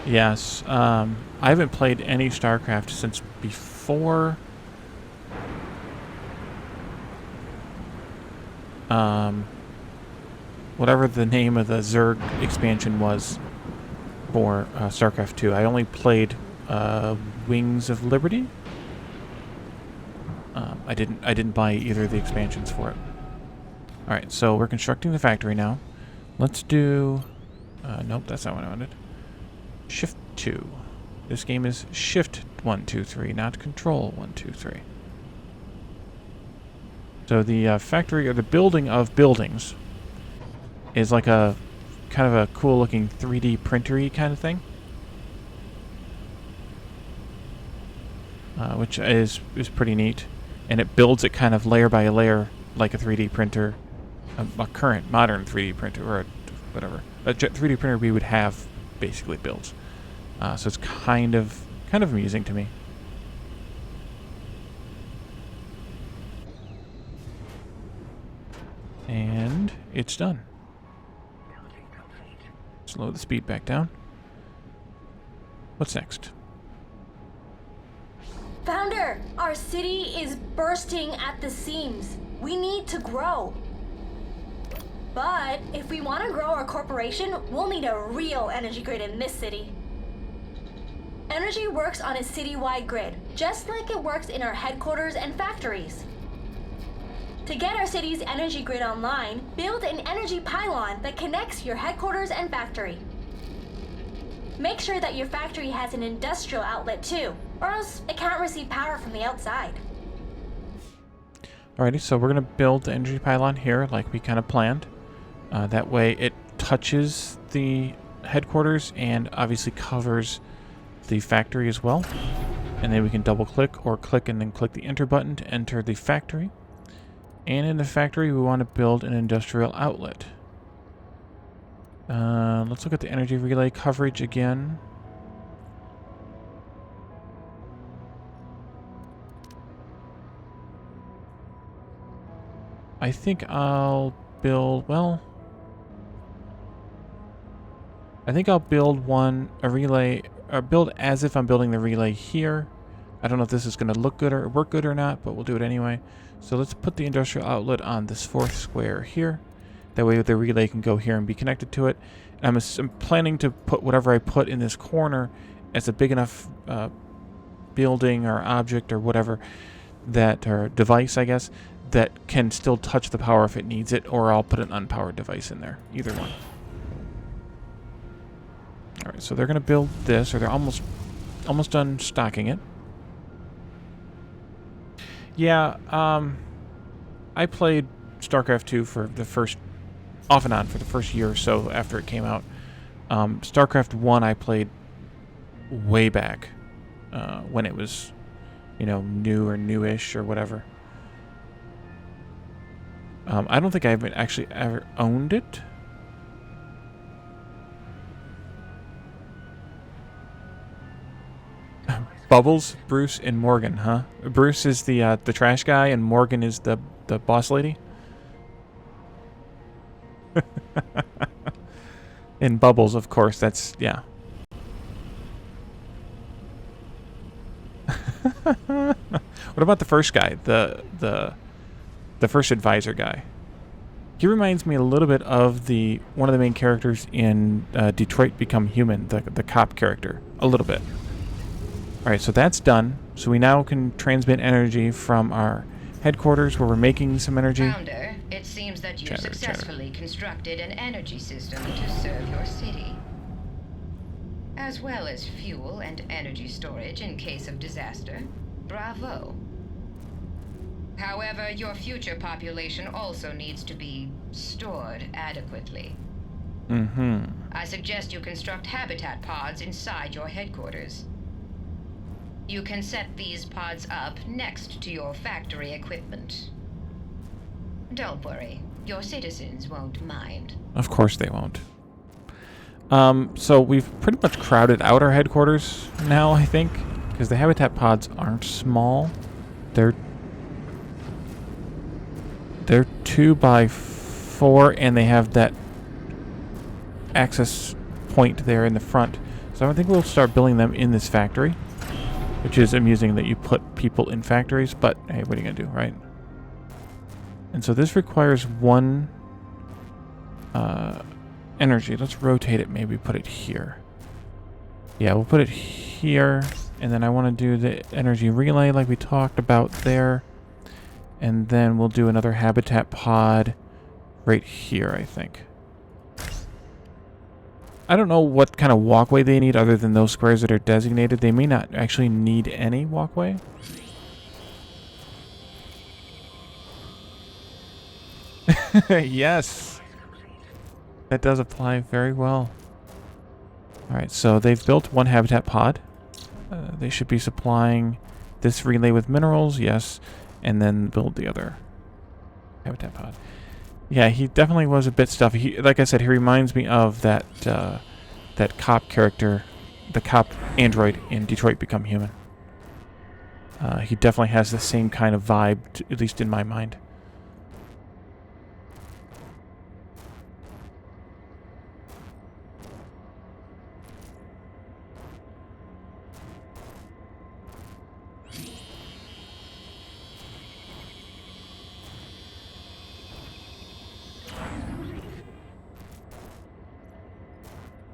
S1: Yes, I haven't played any StarCraft since before whatever the name of the Zerg expansion was for StarCraft 2. I only played Wings of Liberty. I didn't buy either of the expansions for it. All right, so we're constructing the factory now. Let's do. Nope, that's not what I wanted. Shift 2. This game is Shift 1, 2, 3, not Control 1, 2, 3. So the factory, or the building of buildings, is like a kind of a cool-looking 3D printer-y kind of thing, which is pretty neat, and it builds it kind of layer by layer like a 3D printer, a current modern 3D printer, or whatever a 3D printer we would have basically builds. So it's kind of amusing to me. And it's done. Slow the speed back down. What's next?
S6: Founder, our city is bursting at the seams. We need to grow. But if we want to grow our corporation, we'll need a real energy grid in this city. Energy works on a citywide grid, just like it works in our headquarters and factories. To get our city's energy grid online, build an energy pylon that connects your headquarters and factory. Make sure that your factory has an industrial outlet too, or else it can't receive power from the outside.
S1: Alrighty, so we're going to build the energy pylon here like we kind of planned. That way it touches the headquarters and obviously covers the factory as well. And then we can double click or click and then click the enter button to enter the factory. And in the factory we want to build an industrial outlet. Let's look at the energy relay coverage again. I think I'll build, well, I think I'll build a relay build as if I'm building the relay here. I don't know if this is going to look good or work good or not, but we'll do it anyway. So let's put the industrial outlet on this fourth square here. That way the relay can go here and be connected to it. I'm planning to put whatever I put in this corner as a big enough building or object or whatever that, or device, I guess, that can still touch the power if it needs it, or I'll put an unpowered device in there. Either one. Alright, so they're going to build this, or they're almost done stocking it. Yeah, I played StarCraft 2 for the first, off and on, for the first year or so after it came out. StarCraft 1 I played way back, when it was, you know, new or newish or whatever. I don't think I haven't actually ever owned it. Bubbles, Bruce, and Morgan, huh? Bruce is the trash guy, and Morgan is the boss lady. And Bubbles, of course, that's, yeah. What about the first guy, the first advisor guy? He reminds me a little bit of one of the main characters in Detroit Become Human, the cop character, a little bit. All right, so that's done. So we now can transmit energy from our headquarters where we're making some energy.
S3: Founder, it seems that you've successfully constructed an energy system to serve your city, as well as fuel and energy storage in case of disaster. Bravo. However, your future population also needs to be stored adequately.
S1: Mm-hmm.
S3: I suggest you construct habitat pods inside your headquarters. You can set these pods up next to your factory equipment. Don't worry, your citizens won't mind.
S1: Of course they won't. So we've pretty much crowded out our headquarters now, I think, because the habitat pods aren't small. They're 2 by 4, and they have that access point there in the front. So I think we'll start building them in this factory, which is amusing that you put people in factories, but hey, what are you going to do, right? And so this requires 1 energy. Let's rotate it, maybe put it here. Yeah, we'll put it here, and then I want to do the energy relay like we talked about there. And then we'll do another habitat pod right here, I think. I don't know what kind of walkway they need other than those squares that are designated. They may not actually need any walkway. Yes. That does apply very well. Alright, so they've built 1 habitat pod. They should be supplying this relay with minerals, yes. And then build the other habitat pod. Yeah, he definitely was a bit stuffy. Like I said, he reminds me of that cop character, the cop android in Detroit Become Human. He definitely has the same kind of vibe, at least in my mind.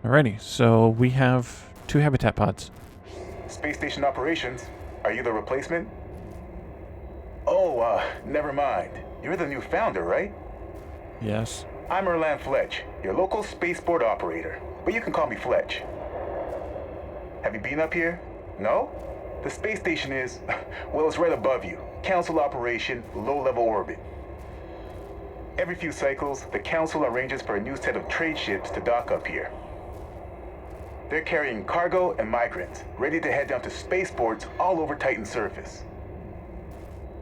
S1: Alrighty, so we have 2 habitat pods.
S7: Space station operations. Are you the replacement? Oh, never mind. You're the new founder, right?
S1: Yes.
S7: I'm Erlan Fletch, your local spaceport operator, but you can call me Fletch. Have you been up here? No? The space station is, well, it's right above you. Council operation, low-level orbit. Every few cycles, the Council arranges for a new set of trade ships to dock up here. They're carrying cargo and migrants, ready to head down to spaceports all over Titan's surface.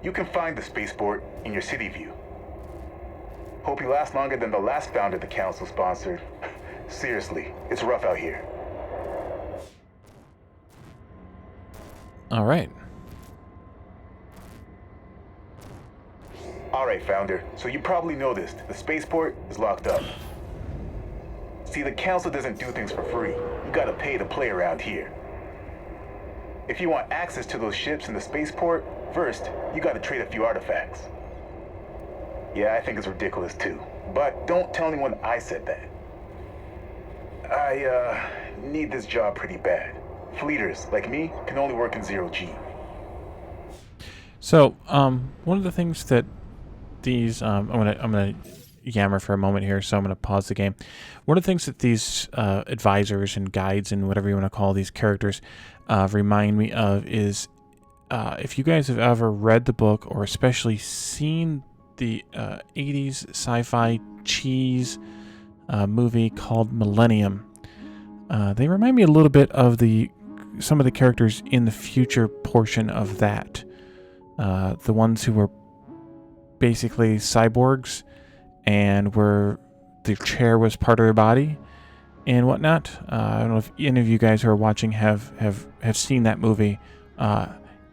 S7: You can find the spaceport in your city view. Hope you last longer than the last founder the Council sponsored. Seriously, it's rough out here.
S1: Alright.
S7: Alright, founder, so you probably noticed the spaceport is locked up. See, the Council doesn't do things for free. You gotta pay to play around here. If you want access to those ships in the spaceport, first, you gotta trade a few artifacts. Yeah, I think it's ridiculous too. But don't tell anyone I said that. I need this job pretty bad. Fleeters, like me, can only work in 0G.
S1: So, one of the things that these, I'm gonna yammer for a moment here, so I'm gonna pause the game. One of the things that these advisors and guides and whatever you want to call these characters remind me of is if you guys have ever read the book or especially seen the 80s sci-fi cheese movie called Millennium, they remind me a little bit of some of the characters in the future portion of that. The ones who were basically cyborgs and were the chair was part of their body and whatnot. I don't know if any of you guys who are watching have seen that movie.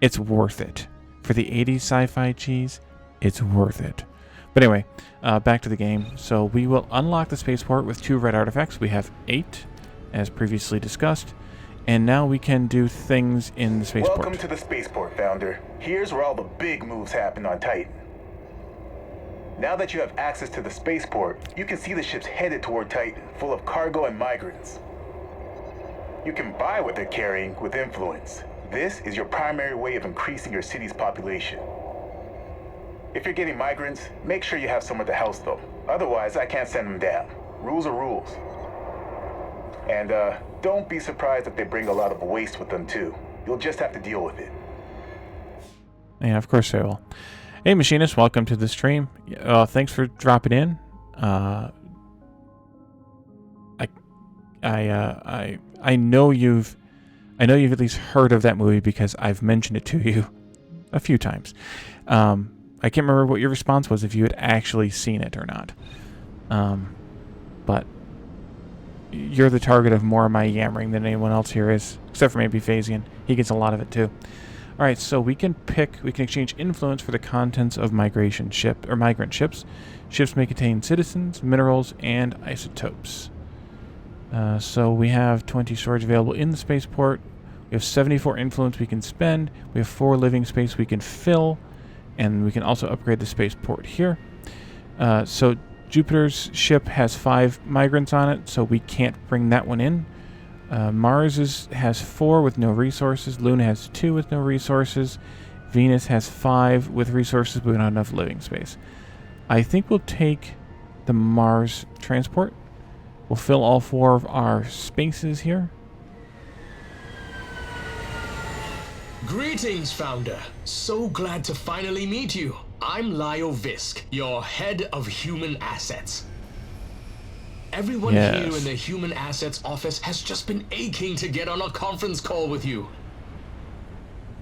S1: It's worth it. For the 80s sci-fi cheese, it's worth it. But anyway, back to the game. So we will unlock the spaceport with 2 red artifacts. We have 8, as previously discussed. And now we can do things in the spaceport.
S7: Welcome to the spaceport, Founder. Here's where all the big moves happen on Titan. Now that you have access to the spaceport, you can see the ships headed toward Titan, full of cargo and migrants. You can buy what they're carrying with influence. This is your primary way of increasing your city's population. If you're getting migrants, make sure you have somewhere to house them. Otherwise, I can't send them down. Rules are rules. And don't be surprised if they bring a lot of waste with them too. You'll just have to deal with it.
S1: Yeah, of course I will. Hey, Machinist, welcome to the stream. Thanks for dropping in. I know you've at least heard of that movie because I've mentioned it to you a few times. I can't remember what your response was if you had actually seen it or not. But you're the target of more of my yammering than anyone else here is, except for maybe Phasian. He gets a lot of it too. All right, so we can exchange influence for the contents of migrant ships. Ships may contain citizens, minerals, and isotopes. So we have 20 storage available in the spaceport. We have 74 influence we can spend. We have 4 living space we can fill, and we can also upgrade the spaceport here. So Jupiter's ship has 5 migrants on it, so we can't bring that one in. Mars has 4 with no resources. Luna has 2 with no resources. Venus has 5 with resources, but we don't have enough living space. I think we'll take the Mars transport. We'll fill all 4 of our spaces here.
S8: Greetings, Founder. So glad to finally meet you. I'm Lyle Visk, your head of human assets. Everyone here in the Human Assets office has just been aching to get on a conference call with you.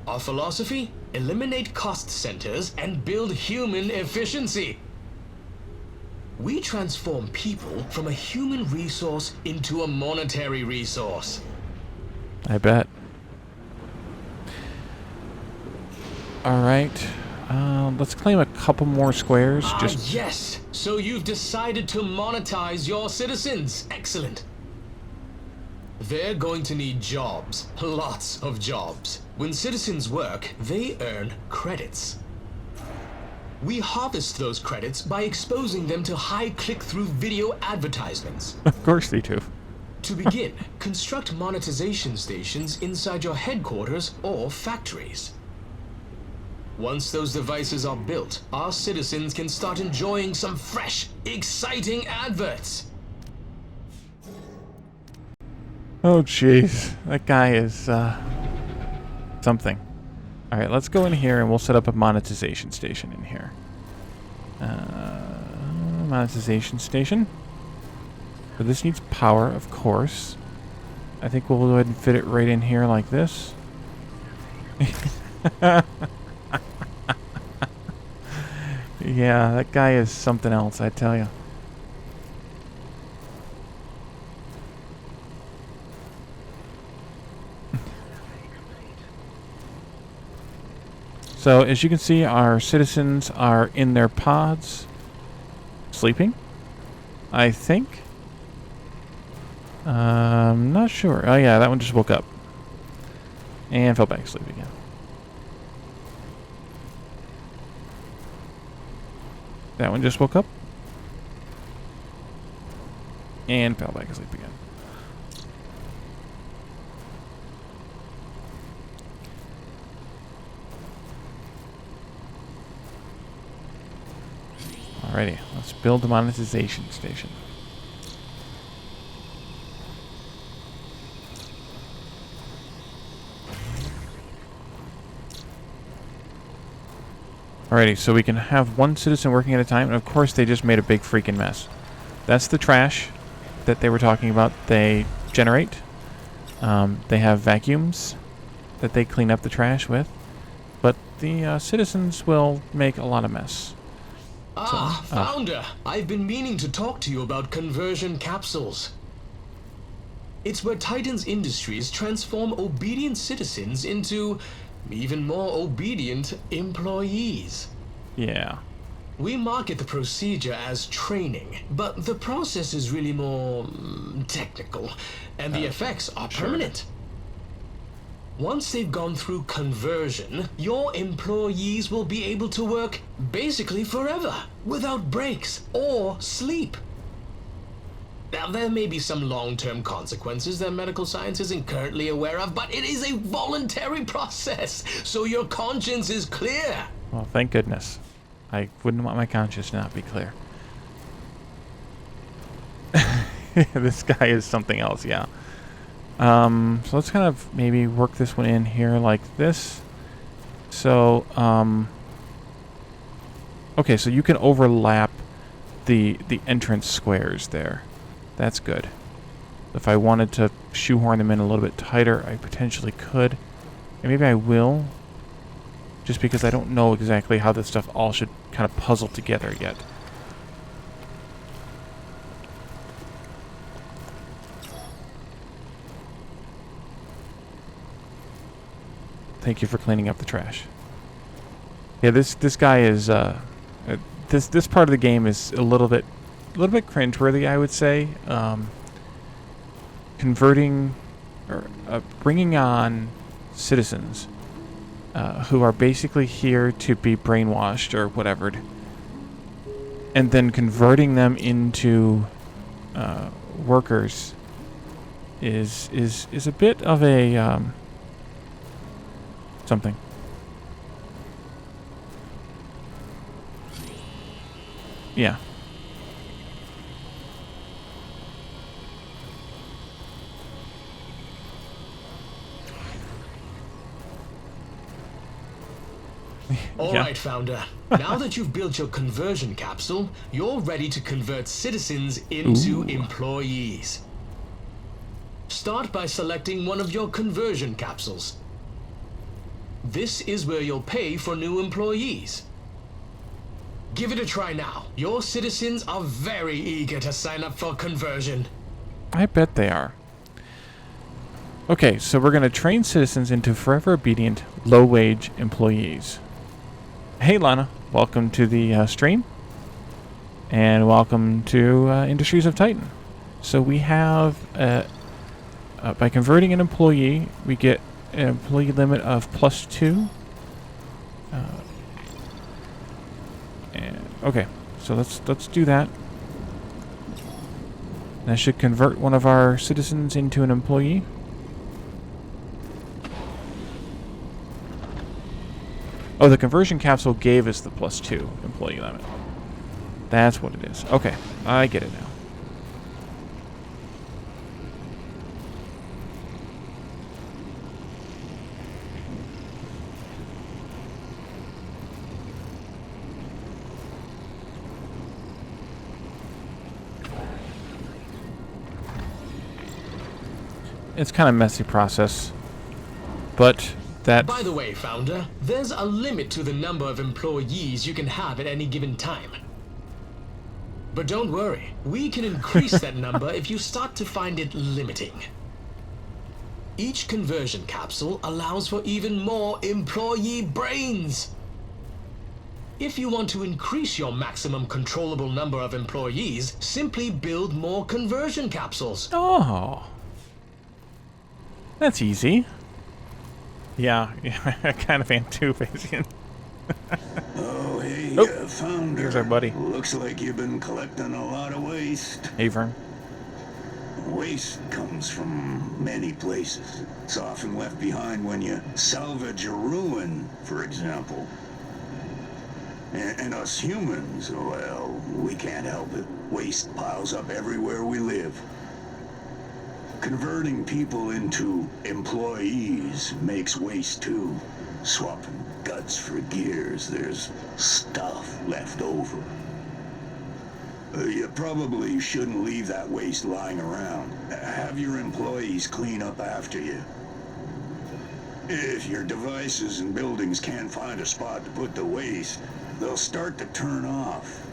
S8: Our philosophy? Eliminate cost centers and build human efficiency. We transform people from a human resource into a monetary resource.
S1: I bet. All right. Let's claim a couple more squares.
S8: Yes. So you've decided to monetize your citizens. Excellent. They're going to need jobs. Lots of jobs. When citizens work, they earn credits. We harvest those credits by exposing them to high click-through video advertisements.
S1: Of course they do.
S8: To begin, construct monetization stations inside your headquarters or factories. Once those devices are built, our citizens can start enjoying some fresh, exciting adverts.
S1: Oh, jeez. That guy is, something. All right, let's go in here and we'll set up a monetization station in here. Monetization station. So this needs power, of course. I think we'll go ahead and fit it right in here like this. Yeah, that guy is something else, I tell you. So, as you can see, our citizens are in their pods, sleeping, I think. Not sure. Oh yeah, that one just woke up. And fell back asleep again. That one just woke up. And fell back asleep again. Alrighty, let's build the monetization station. Alrighty, so we can have one citizen working at a time, and of course they just made a big freaking mess. That's the trash that they were talking about they generate. They have vacuums that they clean up the trash with, but the citizens will make a lot of mess.
S8: Founder, I've been meaning to talk to you about conversion capsules. It's where Titan's Industries transform obedient citizens into even more obedient employees.
S1: Yeah.
S8: We market the procedure as training, but the process is really more technical, and the effects are permanent. Once they've gone through conversion, your employees will be able to work basically forever, without breaks or sleep. Now, there may be some long-term consequences that medical science isn't currently aware of, but it is a voluntary process, so your conscience is clear.
S1: Well, thank goodness. I wouldn't want my conscience to not be clear. This guy is something else, yeah. So let's kind of maybe work this one in here like this. So, okay, so you can overlap the entrance squares there. That's good. If I wanted to shoehorn them in a little bit tighter, I potentially could. And maybe I will, just because I don't know exactly how this stuff all should kind of puzzle together yet. Thank you for cleaning up the trash. Yeah, this guy is this part of the game is a little bit cringeworthy, I would say. Converting or bringing on citizens who are basically here to be brainwashed or whatever, and then converting them into workers is a bit of a something. Yeah.
S8: All right, Founder. Now that you've built your conversion capsule, you're ready to convert citizens into employees. Start by selecting one of your conversion capsules. This is where you'll pay for new employees. Give it a try now. Your citizens are very eager to sign up for conversion.
S1: I bet they are. Okay, so we're going to train citizens into forever obedient, low-wage employees. Hey, Lana. Welcome to the stream. And welcome to Industries of Titan. So we have, by converting an employee, we get an employee limit of +2. And okay, so let's do that. That should convert one of our citizens into an employee. Oh, the conversion capsule gave us the +2 employee limit. That's what it is. Okay, I get it now. It's kind of a messy process, but that...
S8: By the way, Founder, there's a limit to the number of employees you can have at any given time. But don't worry, we can increase that number if you start to find it limiting. Each conversion capsule allows for even more employee brains. If you want to increase your maximum controllable number of employees, simply build more conversion capsules.
S1: Oh. That's easy. Yeah, I kind of am too, Fabian.
S5: Oh, hey,
S1: Oh,
S5: Founder.
S1: here's our buddy.
S5: Looks like you've been collecting a lot of waste.
S1: Hey, Vern.
S5: Waste comes from many places. It's often left behind when you salvage a ruin, for example. And us humans, well, we can't help it. Waste piles up everywhere we live. Converting people into employees makes waste too. Swapping guts for gears, there's stuff left over. You probably shouldn't leave that waste lying around. Have your employees clean up after you. If your devices and buildings can't find a spot to put the waste, they'll start to turn off.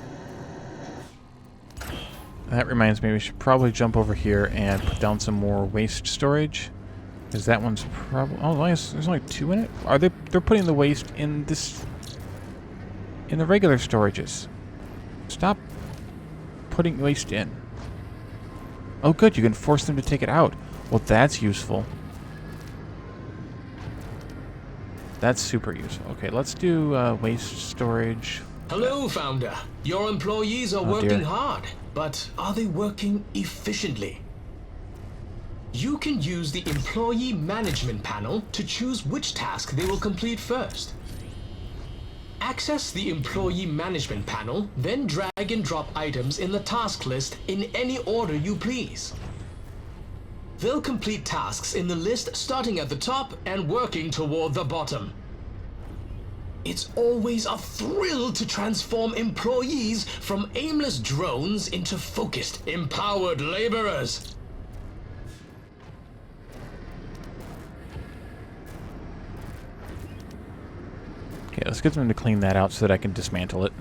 S1: That reminds me, we should probably jump over here and put down some more waste storage. Because that one's probably... Oh, there's only 2 in it? They're putting the waste in this... in the regular storages. Stop putting waste in. Oh, good, you can force them to take it out. Well, that's useful. That's super useful. Okay, let's do waste storage.
S8: Hello, Founder. Your employees are working hard, but are they working efficiently? You can use the Employee Management panel to choose which task they will complete first. Access the Employee Management panel, then drag and drop items in the task list in any order you please. They'll complete tasks in the list starting at the top and working toward the bottom. It's always a thrill to transform employees from aimless drones into focused, empowered laborers.
S1: Okay, let's get them to clean that out so that I can dismantle it.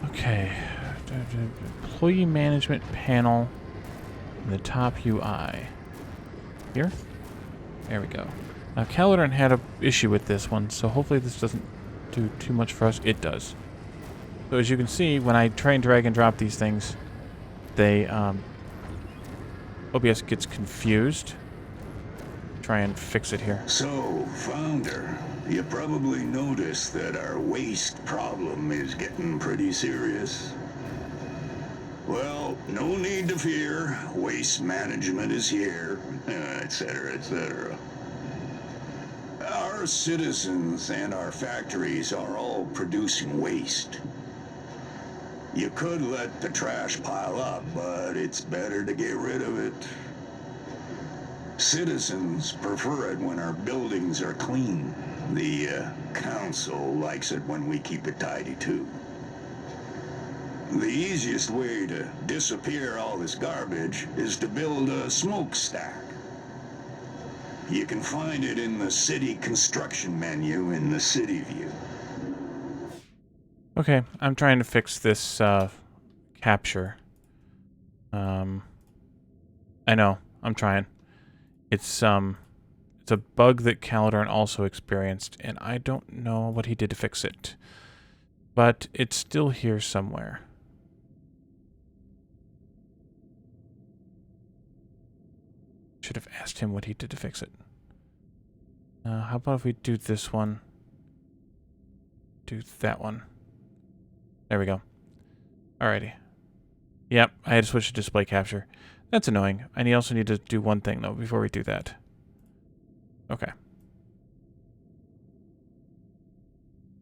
S1: Okay. Employee management panel in the top UI. Here? There we go. Now, Caledon had an issue with this one, so hopefully this doesn't do too much for us. It does. So as you can see, when I try and drag and drop these things, they, OBS gets confused. Try and fix it here.
S5: So, Founder, you probably noticed that our waste problem is getting pretty serious. Well, no need to fear. Waste management is here, etc., etc. Our citizens and our factories are all producing waste. You could let the trash pile up, but it's better to get rid of it. Citizens prefer it when our buildings are clean. The council likes it when we keep it tidy too. The easiest way to disappear all this garbage is to build a smokestack. You can find it in the city construction menu in the city view.
S1: Okay, I'm trying to fix this capture. I know, I'm trying. It's a bug that Caledon also experienced, and I don't know what he did to fix it. But it's still here somewhere. Should have asked him what he did to fix it. How about if we do this one? Do that one. There we go. Alrighty. Yep, I had to switch to display capture. That's annoying. I also need to do one thing, though, before we do that. Okay.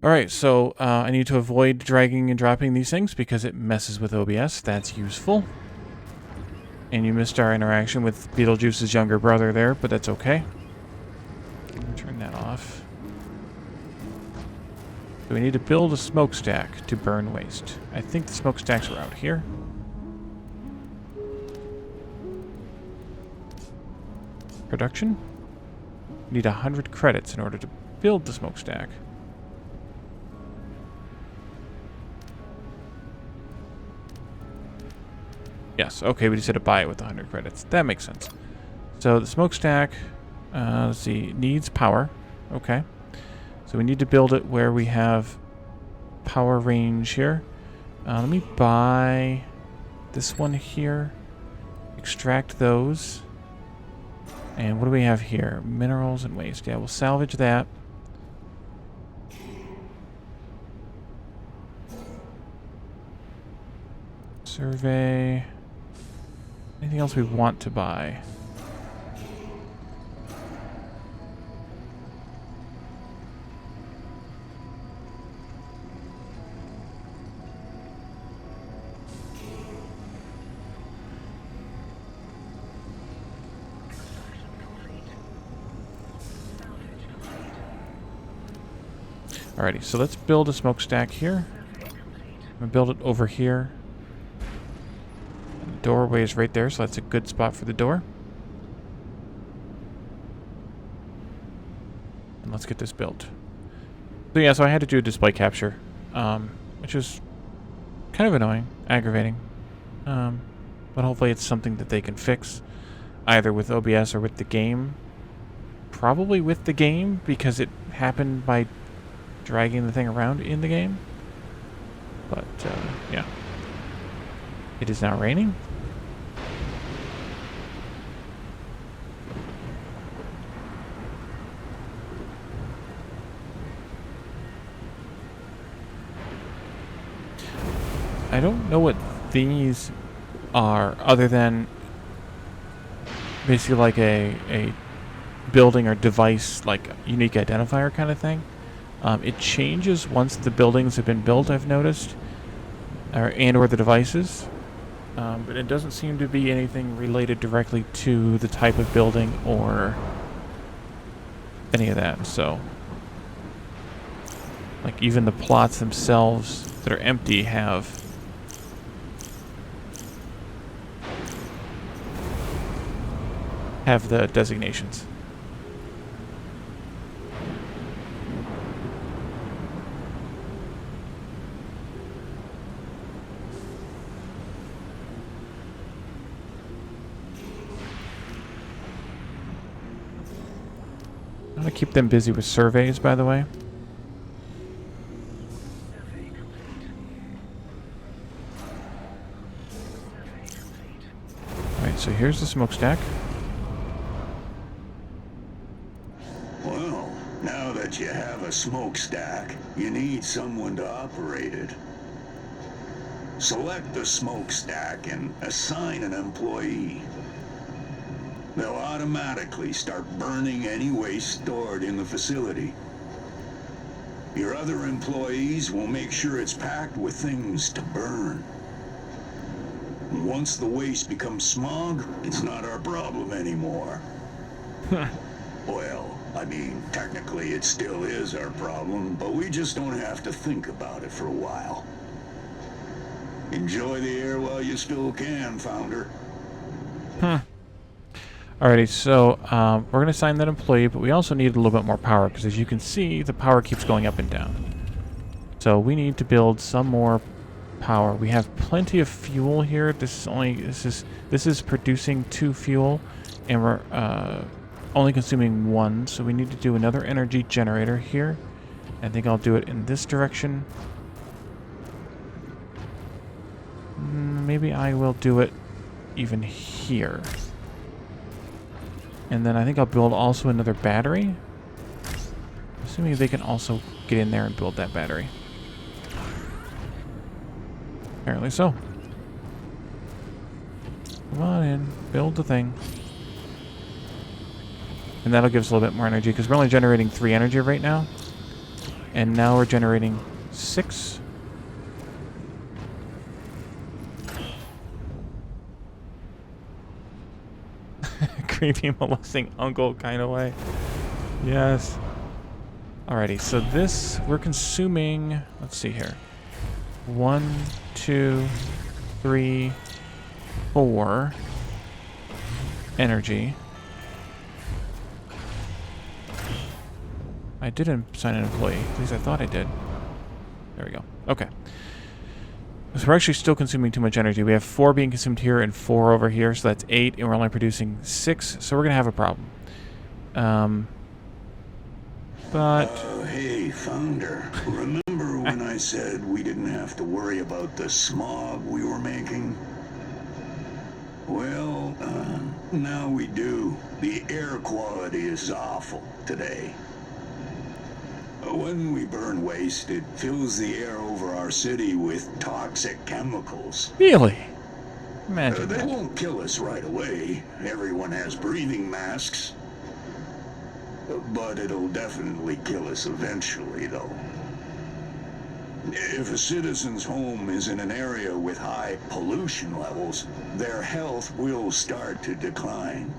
S1: Alright, so I need to avoid dragging and dropping these things because it messes with OBS. That's useful. And you missed our interaction with Beetlejuice's younger brother there, but that's okay. Turn that off. So we need to build a smokestack to burn waste. I think the smokestacks are out here. Production? We need 100 credits in order to build the smokestack. Yes, okay, we just had to buy it with 100 credits. That makes sense. So the smokestack, let's see, needs power. Okay. So we need to build it where we have power range here. Let me buy this one here. Extract those. And what do we have here? Minerals and waste. Yeah, we'll salvage that. Survey. Anything else we want to buy? Alrighty, so let's build a smokestack here. I'm gonna build it over here. The doorway is right there, so that's a good spot for the door. And let's get this built. So yeah, so I had to do a display capture, which was kind of annoying, aggravating. But hopefully it's something that they can fix, either with OBS or with the game. Probably with the game, because it happened by dragging the thing around in the game. But, yeah. It is now raining. I don't know what these are, other than basically like a building or device, like unique identifier kind of thing. It changes once the buildings have been built, I've noticed, or the devices. But it doesn't seem to be anything related directly to the type of building or any of that. So, like even the plots themselves that are empty have the designations. I'm gonna keep them busy with surveys, by the way. Alright, so here's the smokestack.
S5: Well, now that you have a smokestack, you need someone to operate it. Select the smokestack and assign an employee. They'll automatically start burning any waste stored in the facility. Your other employees will make sure it's packed with things to burn. Once the waste becomes smog, it's not our problem anymore. Well, I mean, technically it still is our problem, but we just don't have to think about it for a while. Enjoy the air while you still can, Founder.
S1: Alrighty, so we're going to assign that employee, but we also need a little bit more power, because as you can see, the power keeps going up and down. So we need to build some more power. We have plenty of fuel here. This is producing 2 fuel, and we're only consuming 1, so we need to do another energy generator here. I think I'll do it in this direction. Maybe I will do it even here. And then I think I'll build also another battery. Assuming they can also get in there and build that battery. Apparently so. Come on in, build the thing. And that'll give us a little bit more energy, because we're only generating 3 energy right now. And now we're generating 6. Creepy molesting uncle kind of way. Yes. Alrighty, so this, we're consuming, let's see here. 1, 2, 3, 4 energy. I didn't assign an employee. At least I thought I did. There we go. Okay. So we're actually still consuming too much energy. We have 4 being consumed here and 4 over here, so that's 8, and we're only producing 6, so we're going to have a problem.
S5: Hey, Founder. Remember when I said we didn't have to worry about the smog we were making? Well, Now we do. The air quality is awful today. When we burn waste, it fills the air over our city with toxic chemicals.
S1: Really? Imagine
S5: They
S1: that.
S5: won't kill us right away. Everyone has breathing masks. But it'll definitely kill us eventually, though. If a citizen's home is in an area with high pollution levels, their health will start to decline.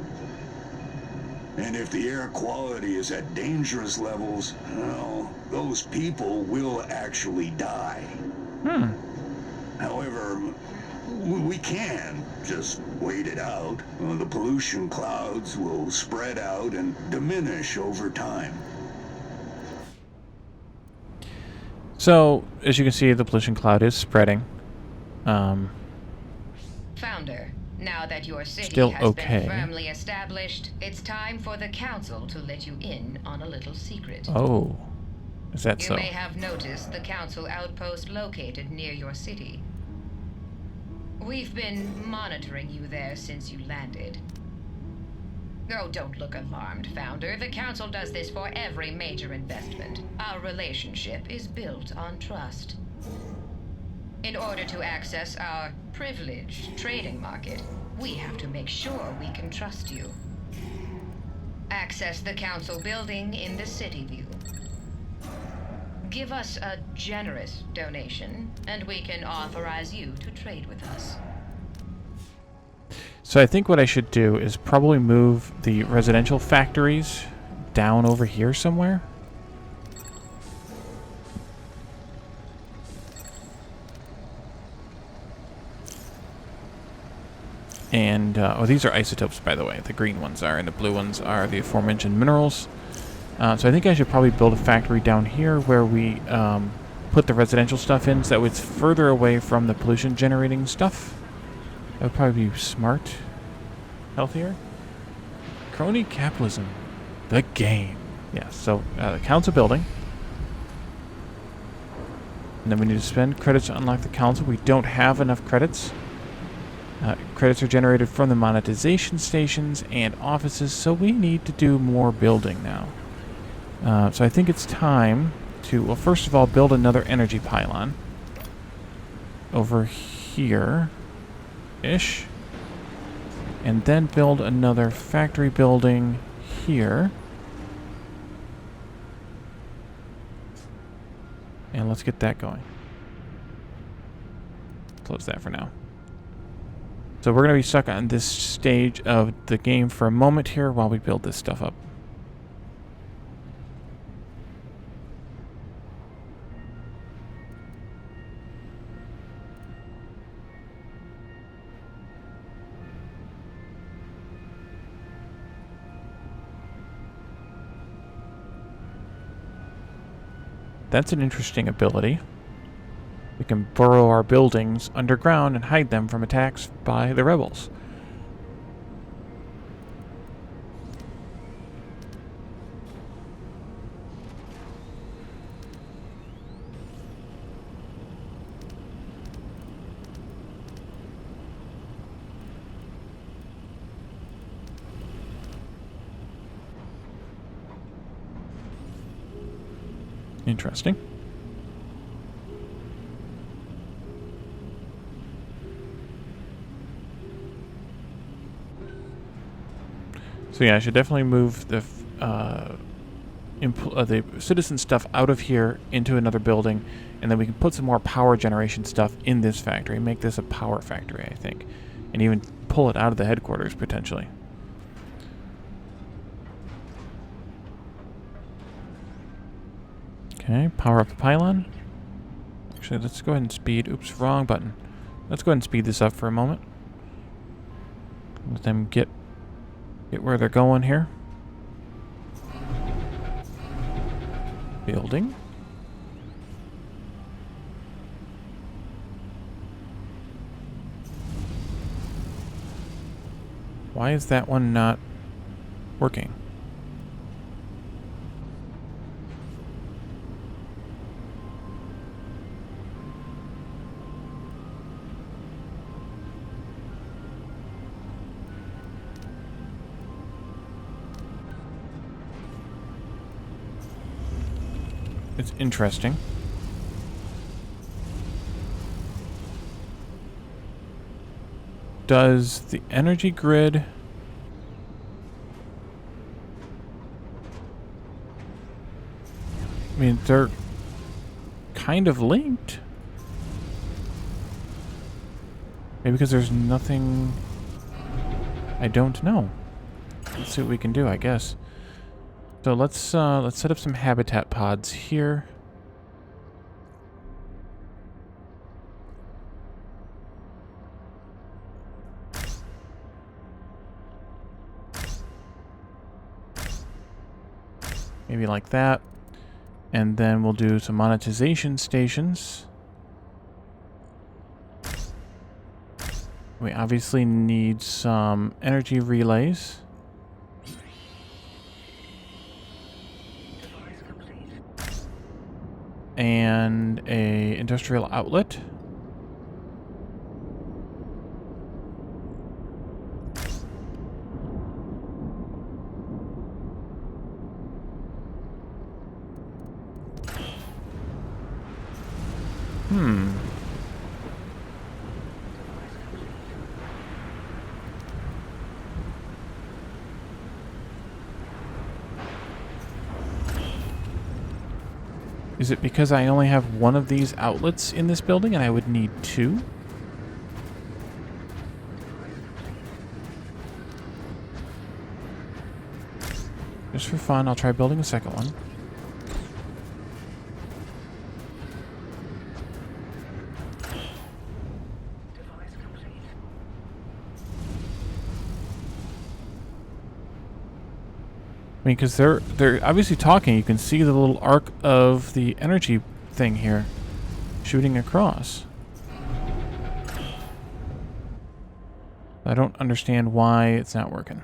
S5: And if the air quality is at dangerous levels, well, those people will actually die. However, we can just wait it out. The pollution clouds will spread out and diminish over time.
S1: So, as you can see, the pollution cloud is spreading.
S3: Founder, now that your city
S1: Still
S3: has
S1: okay.
S3: been firmly established, it's time for the council to let you in on a little secret.
S1: Oh, is that
S3: You
S1: so?
S3: may have noticed the council outpost located near your city. We've been monitoring you there since you landed. Oh, don't look alarmed, Founder. The Council does this for every major investment. Our relationship is built on trust. In order to access our privileged trading market, we have to make sure we can trust you. Access the Council building in the City View. Give us a generous donation, and we can authorize you to trade with us.
S1: So I think what I should do is probably move the residential factories down over here somewhere. And, oh, these are isotopes, by the way. The green ones are, and the blue ones are the aforementioned minerals. So I think I should probably build a factory down here where we put the residential stuff in so that it's further away from the pollution generating stuff. That would probably be smart. Healthier. Crony capitalism. The game. Yeah, so the council building. And then we need to spend credits to unlock the council. We don't have enough credits. Credits are generated from the monetization stations and offices, so we need to do more building now. So I think it's time to, well, first of all, build another energy pylon. Over here-ish. And then build another factory building here. And let's get that going. Close that for now. So we're going to be stuck on this stage of the game for a moment here while we build this stuff up. That's an interesting ability. We can burrow our buildings underground and hide them from attacks by the rebels. Interesting. So yeah, I should definitely move the citizen stuff out of here into another building, and then we can put some more power generation stuff in this factory. Make this a power factory, I think, and even pull it out of the headquarters potentially. Okay, power up the pylon. Actually, let's go ahead and speed. Oops, wrong button. Let's go ahead and speed this up for a moment. Let them get where they're going here. Building. Why is that one not working? It's interesting. Does the energy grid... I mean, they're kind of linked. Maybe because there's nothing... I don't know. Let's see what we can do, I guess. So let's set up some habitat pods here. Maybe like that. And then we'll do some monetization stations. We obviously need some energy relays. And a industrial outlet. Is it because I only have one of these outlets in this building and I would need two? Just for fun, I'll try building a second one. I mean, because they're obviously talking. You can see the little arc of the energy thing here shooting across. I don't understand why it's not working.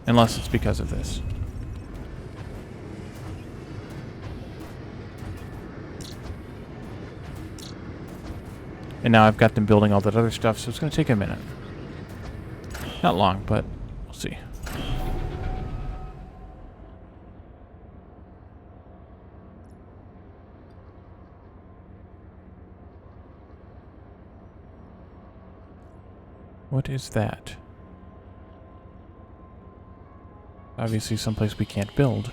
S1: Unless it's because of this. And now I've got them building all that other stuff, so it's going to take a minute. Not long, but we'll see. What is that? Obviously someplace we can't build.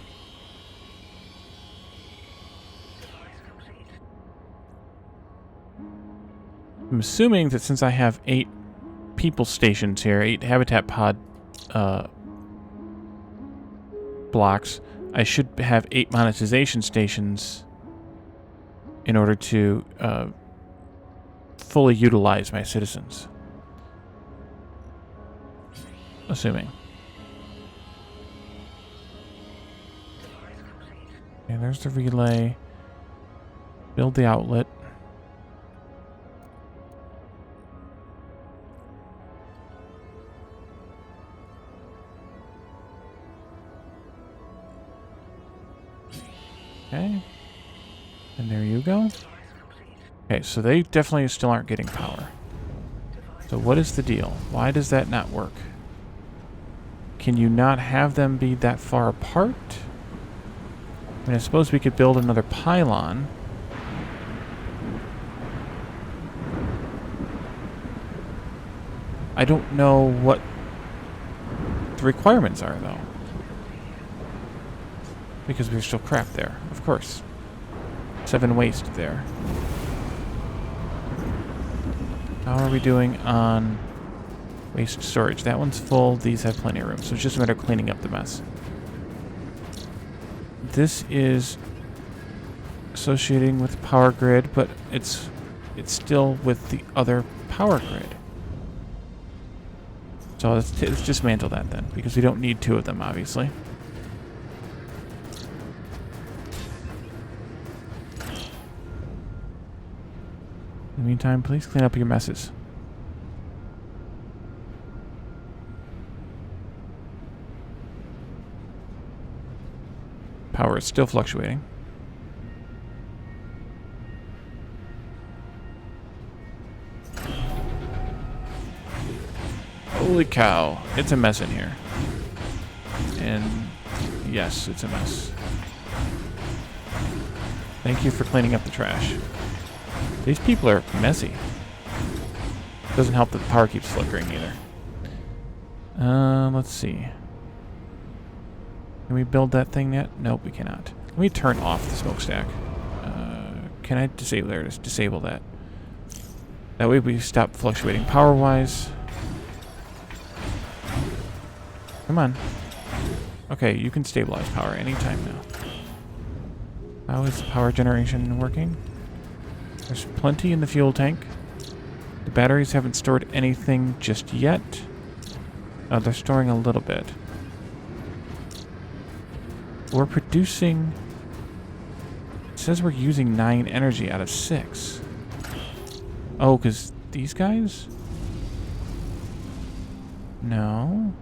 S1: I'm assuming that since I have 8 people stations here, 8 habitat pod blocks, I should have 8 monetization stations in order to fully utilize my citizens. Assuming. Okay, there's the relay. Build the outlet. Okay. And there you go. Okay, so they definitely still aren't getting power. So what is the deal? Why does that not work? Can you not have them be that far apart? I mean, I suppose we could build another pylon. I don't know what the requirements are, though. Because there's still crap there, of course. 7 waste there. How are we doing on waste storage? That one's full. These have plenty of room. So it's just a matter of cleaning up the mess. This is associating with the power grid, but it's still with the other power grid. So let's dismantle that then, because we don't need 2 of them, obviously. In the meantime, please clean up your messes. Power is still fluctuating. Holy cow. It's a mess in here. And yes, it's a mess. Thank you for cleaning up the trash. These people are messy. Doesn't help that the power keeps flickering either. Let's see. Can we build that thing yet? Nope, we cannot. Let me turn off the smokestack. Can I disable? There it is. Disable that. That way we stop fluctuating power-wise. Come on. Okay, you can stabilize power anytime now. How is the power generation working? There's plenty in the fuel tank. The batteries haven't stored anything just yet. Oh, they're storing a little bit. We're producing... It says we're using 9 energy out of 6. Oh, because these guys? No.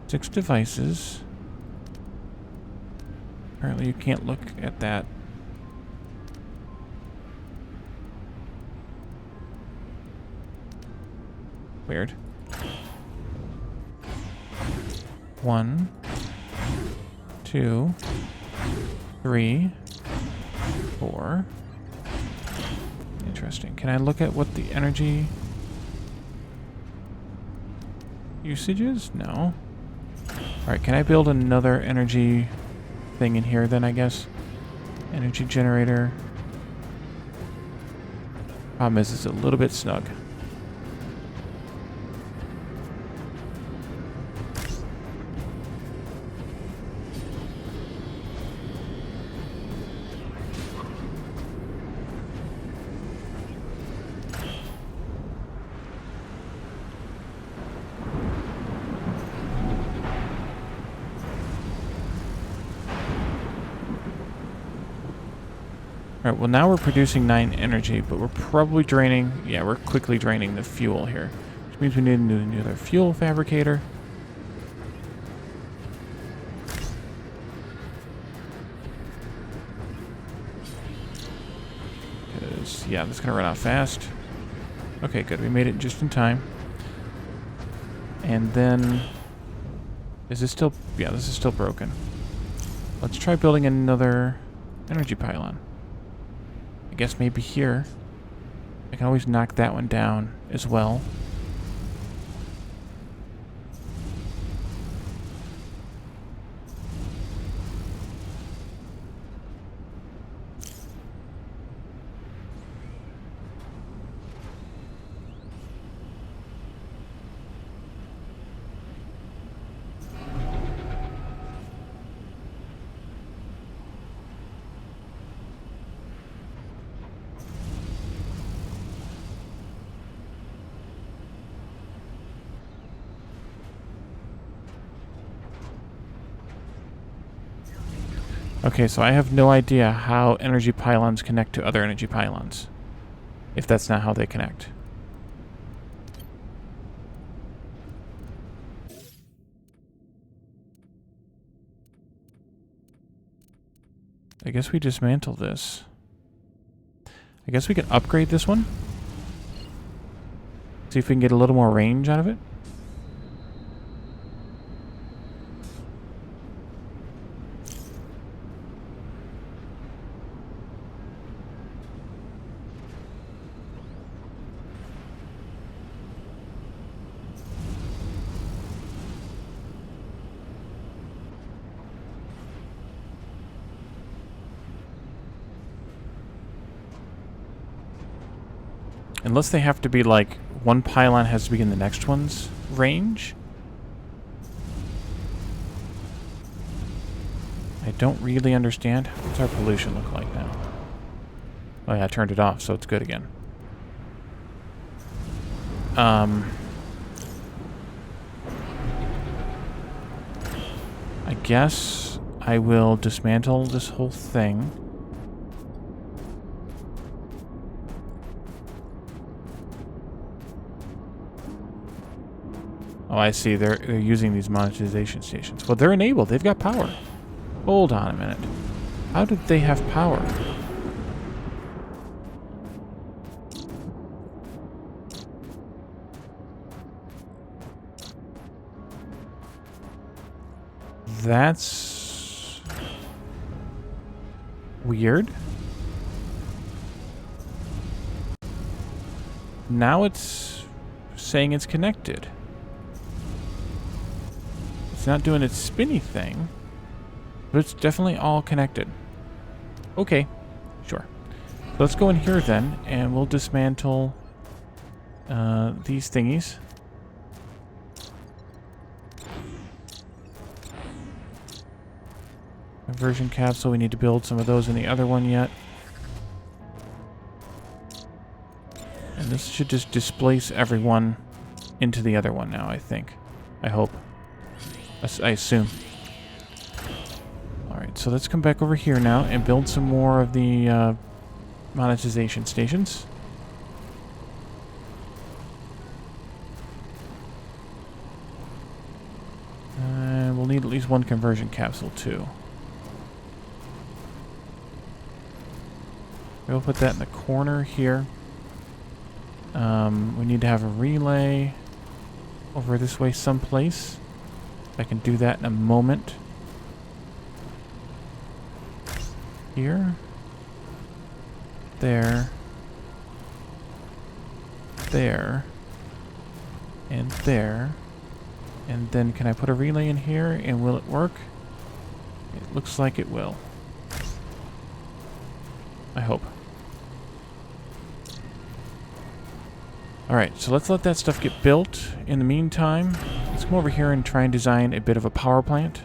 S1: 6 devices. Apparently you can't look at that. Weird. 1, 2, 3, 4. Interesting. Can I look at what the energy usage is? No. Alright, can I build another energy thing in here then, I guess? Energy generator. Problem is, it's a little bit snug. Alright, well now we're producing 9 energy, but we're probably draining... Yeah, we're quickly draining the fuel here. Which means we need another fuel fabricator. Because, yeah, that's going to run out fast. Okay, good. We made it just in time. And then... Is this still... Yeah, this is still broken. Let's try building another energy pylon. I guess maybe here. I can always knock that one down as well. Okay, so I have no idea how energy pylons connect to other energy pylons. If that's not how they connect. I guess we dismantle this. I guess we can upgrade this one. See if we can get a little more range out of it. Unless they have to be like, one pylon has to be in the next one's range. I don't really understand. What's our pollution look like now? Oh yeah, I turned it off, so it's good again. I guess I will dismantle this whole thing. Oh, I see. They're using these monetization stations. Well, they're enabled. They've got power. Hold on a minute. How did they have power? That's weird. Now it's saying it's connected. It's not doing its spinny thing, but it's definitely all connected. Okay, sure. So let's go in here then, and we'll dismantle these thingies. Conversion capsule, we need to build some of those in the other one yet. And this should just displace everyone into the other one now, I think. I hope. I assume. Alright, so let's come back over here now and build some more of the monetization stations. And we'll need at least one conversion capsule too. We'll put that in the corner here. We need to have a relay over this way someplace. I can do that in a moment. Here. There. There. And there. And then can I put a relay in here and will it work? It looks like it will. I hope. Alright, so let's let that stuff get built. In the meantime, let's come over here and try and design a bit of a power plant.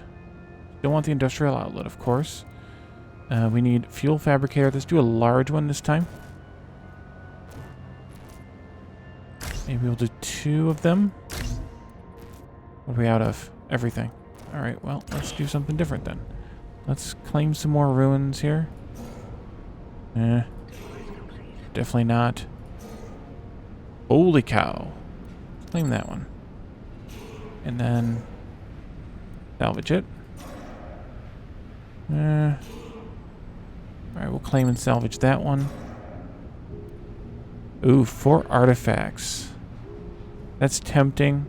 S1: Don't want the industrial outlet, of course. We need fuel fabricator. Let's do a large one this time. Maybe we'll do 2 of them. What are we out of? Everything. Alright, well, let's do something different then. Let's claim some more ruins here. Definitely not. Holy cow. Claim that one. And then salvage it. Alright, we'll claim and salvage that one. Ooh, 4 artifacts. That's tempting.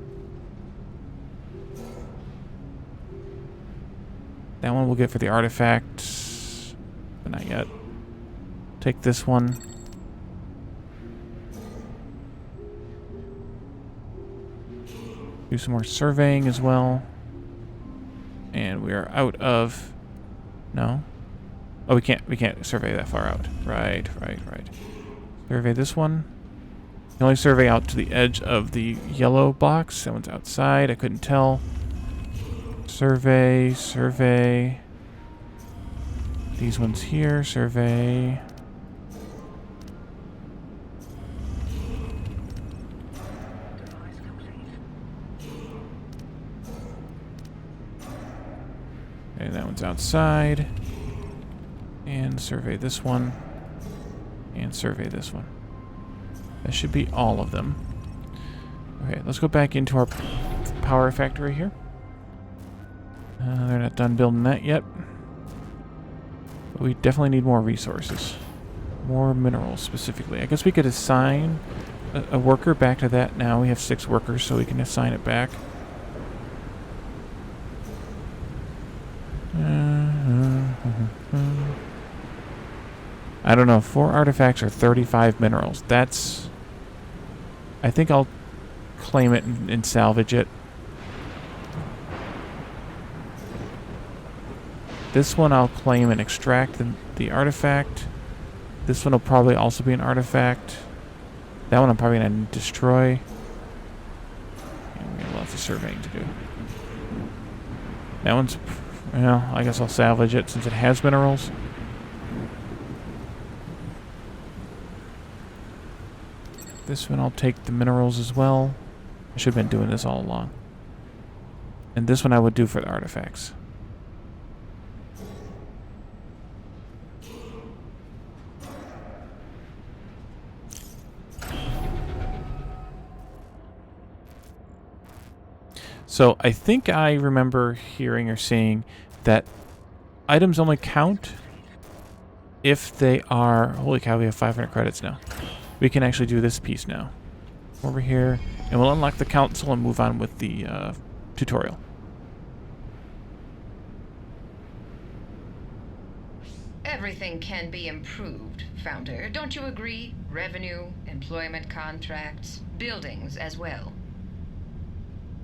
S1: That one we'll get for the artifacts, but not yet. Take this one. Do some more surveying as well. And we are out of... No? Oh, we can't survey that far out. Right. Survey this one. You can only survey out to the edge of the yellow box. That one's outside. I couldn't tell. Survey. These ones here. Survey. Okay, that one's outside. And survey this one. And survey this one. That should be all of them. Okay, let's go back into our power factory here. They're not done building that yet. But we definitely need more resources. More minerals, specifically. I guess we could assign a worker back to that now. We have 6 workers, so we can assign it back. I don't know. 4 artifacts are 35 minerals. That's... I think I'll claim it and salvage it. This one I'll claim and extract the artifact. This one will probably also be an artifact. That one I'm probably going to destroy. And we have lots of surveying to do. That one's... Well, I guess I'll salvage it since it has minerals. This one I'll take the minerals as well. I should have been doing this all along. And this one I would do for the artifacts. So I think I remember hearing or seeing that items only count if they are... Holy cow, we have 500 credits now. We can actually do this piece now. Over here, and we'll unlock the council and move on with the tutorial.
S3: Everything can be improved, Founder. Don't you agree? Revenue, employment contracts, buildings as well.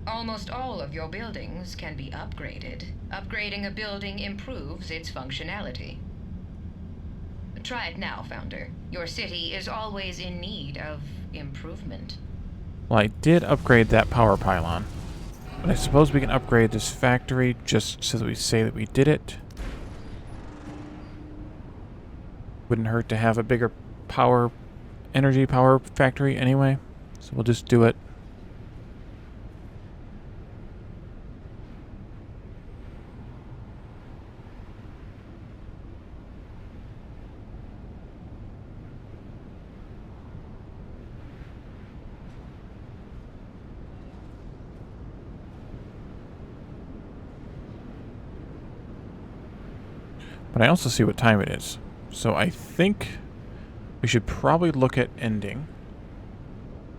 S3: Almost all of your buildings can be upgraded. Upgrading a building improves its functionality. Try it now, Founder. Your city is always in need of improvement.
S1: Well, I did upgrade that power pylon. But I suppose we can upgrade this factory just so that we say that we did it. Wouldn't hurt to have a bigger energy power factory anyway. So we'll just do it. But I also see what time it is. So I think we should probably look at ending.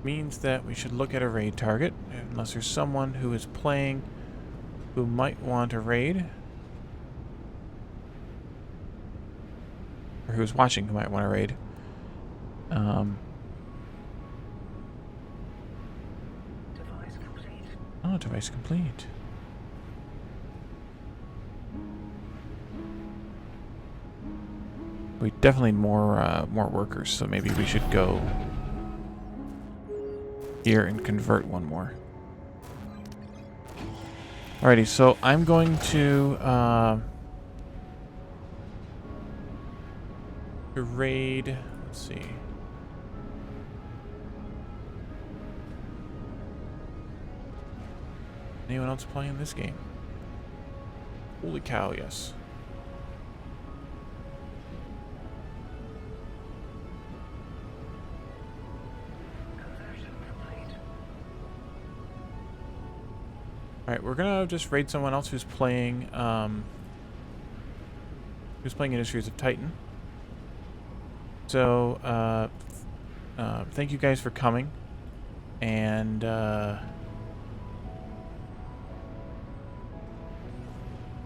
S1: Means that we should look at a raid target. Unless there's someone who is playing who might want a raid. Or who's watching who might want a raid. Oh, device complete. We definitely need more workers, so maybe we should go here and convert one more. Alrighty, so I'm going to raid. Let's see. Anyone else playing this game? Holy cow, yes. Alright, we're gonna just raid someone else who's playing Industries of Titan. So, thank you guys for coming, and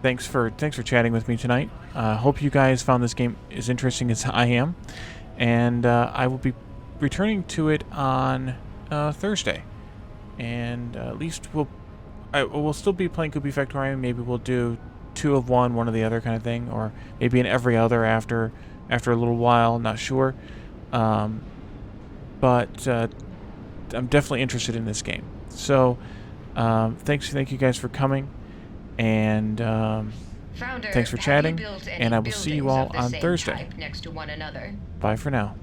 S1: thanks for chatting with me tonight. Hope you guys found this game as interesting as I am, and I will be returning to it on Thursday, and at least we'll still be playing Coopy Factorium. Maybe we'll do 2 of one of the other kind of thing, or maybe in every other after a little while. Not sure, but I'm definitely interested in this game. So thank you guys for coming, and
S3: Founder,
S1: thanks for chatting.
S3: have you built any
S1: And I will see you all
S3: buildings of the
S1: on
S3: same
S1: Thursday.
S3: type next to one another?
S1: Bye for now.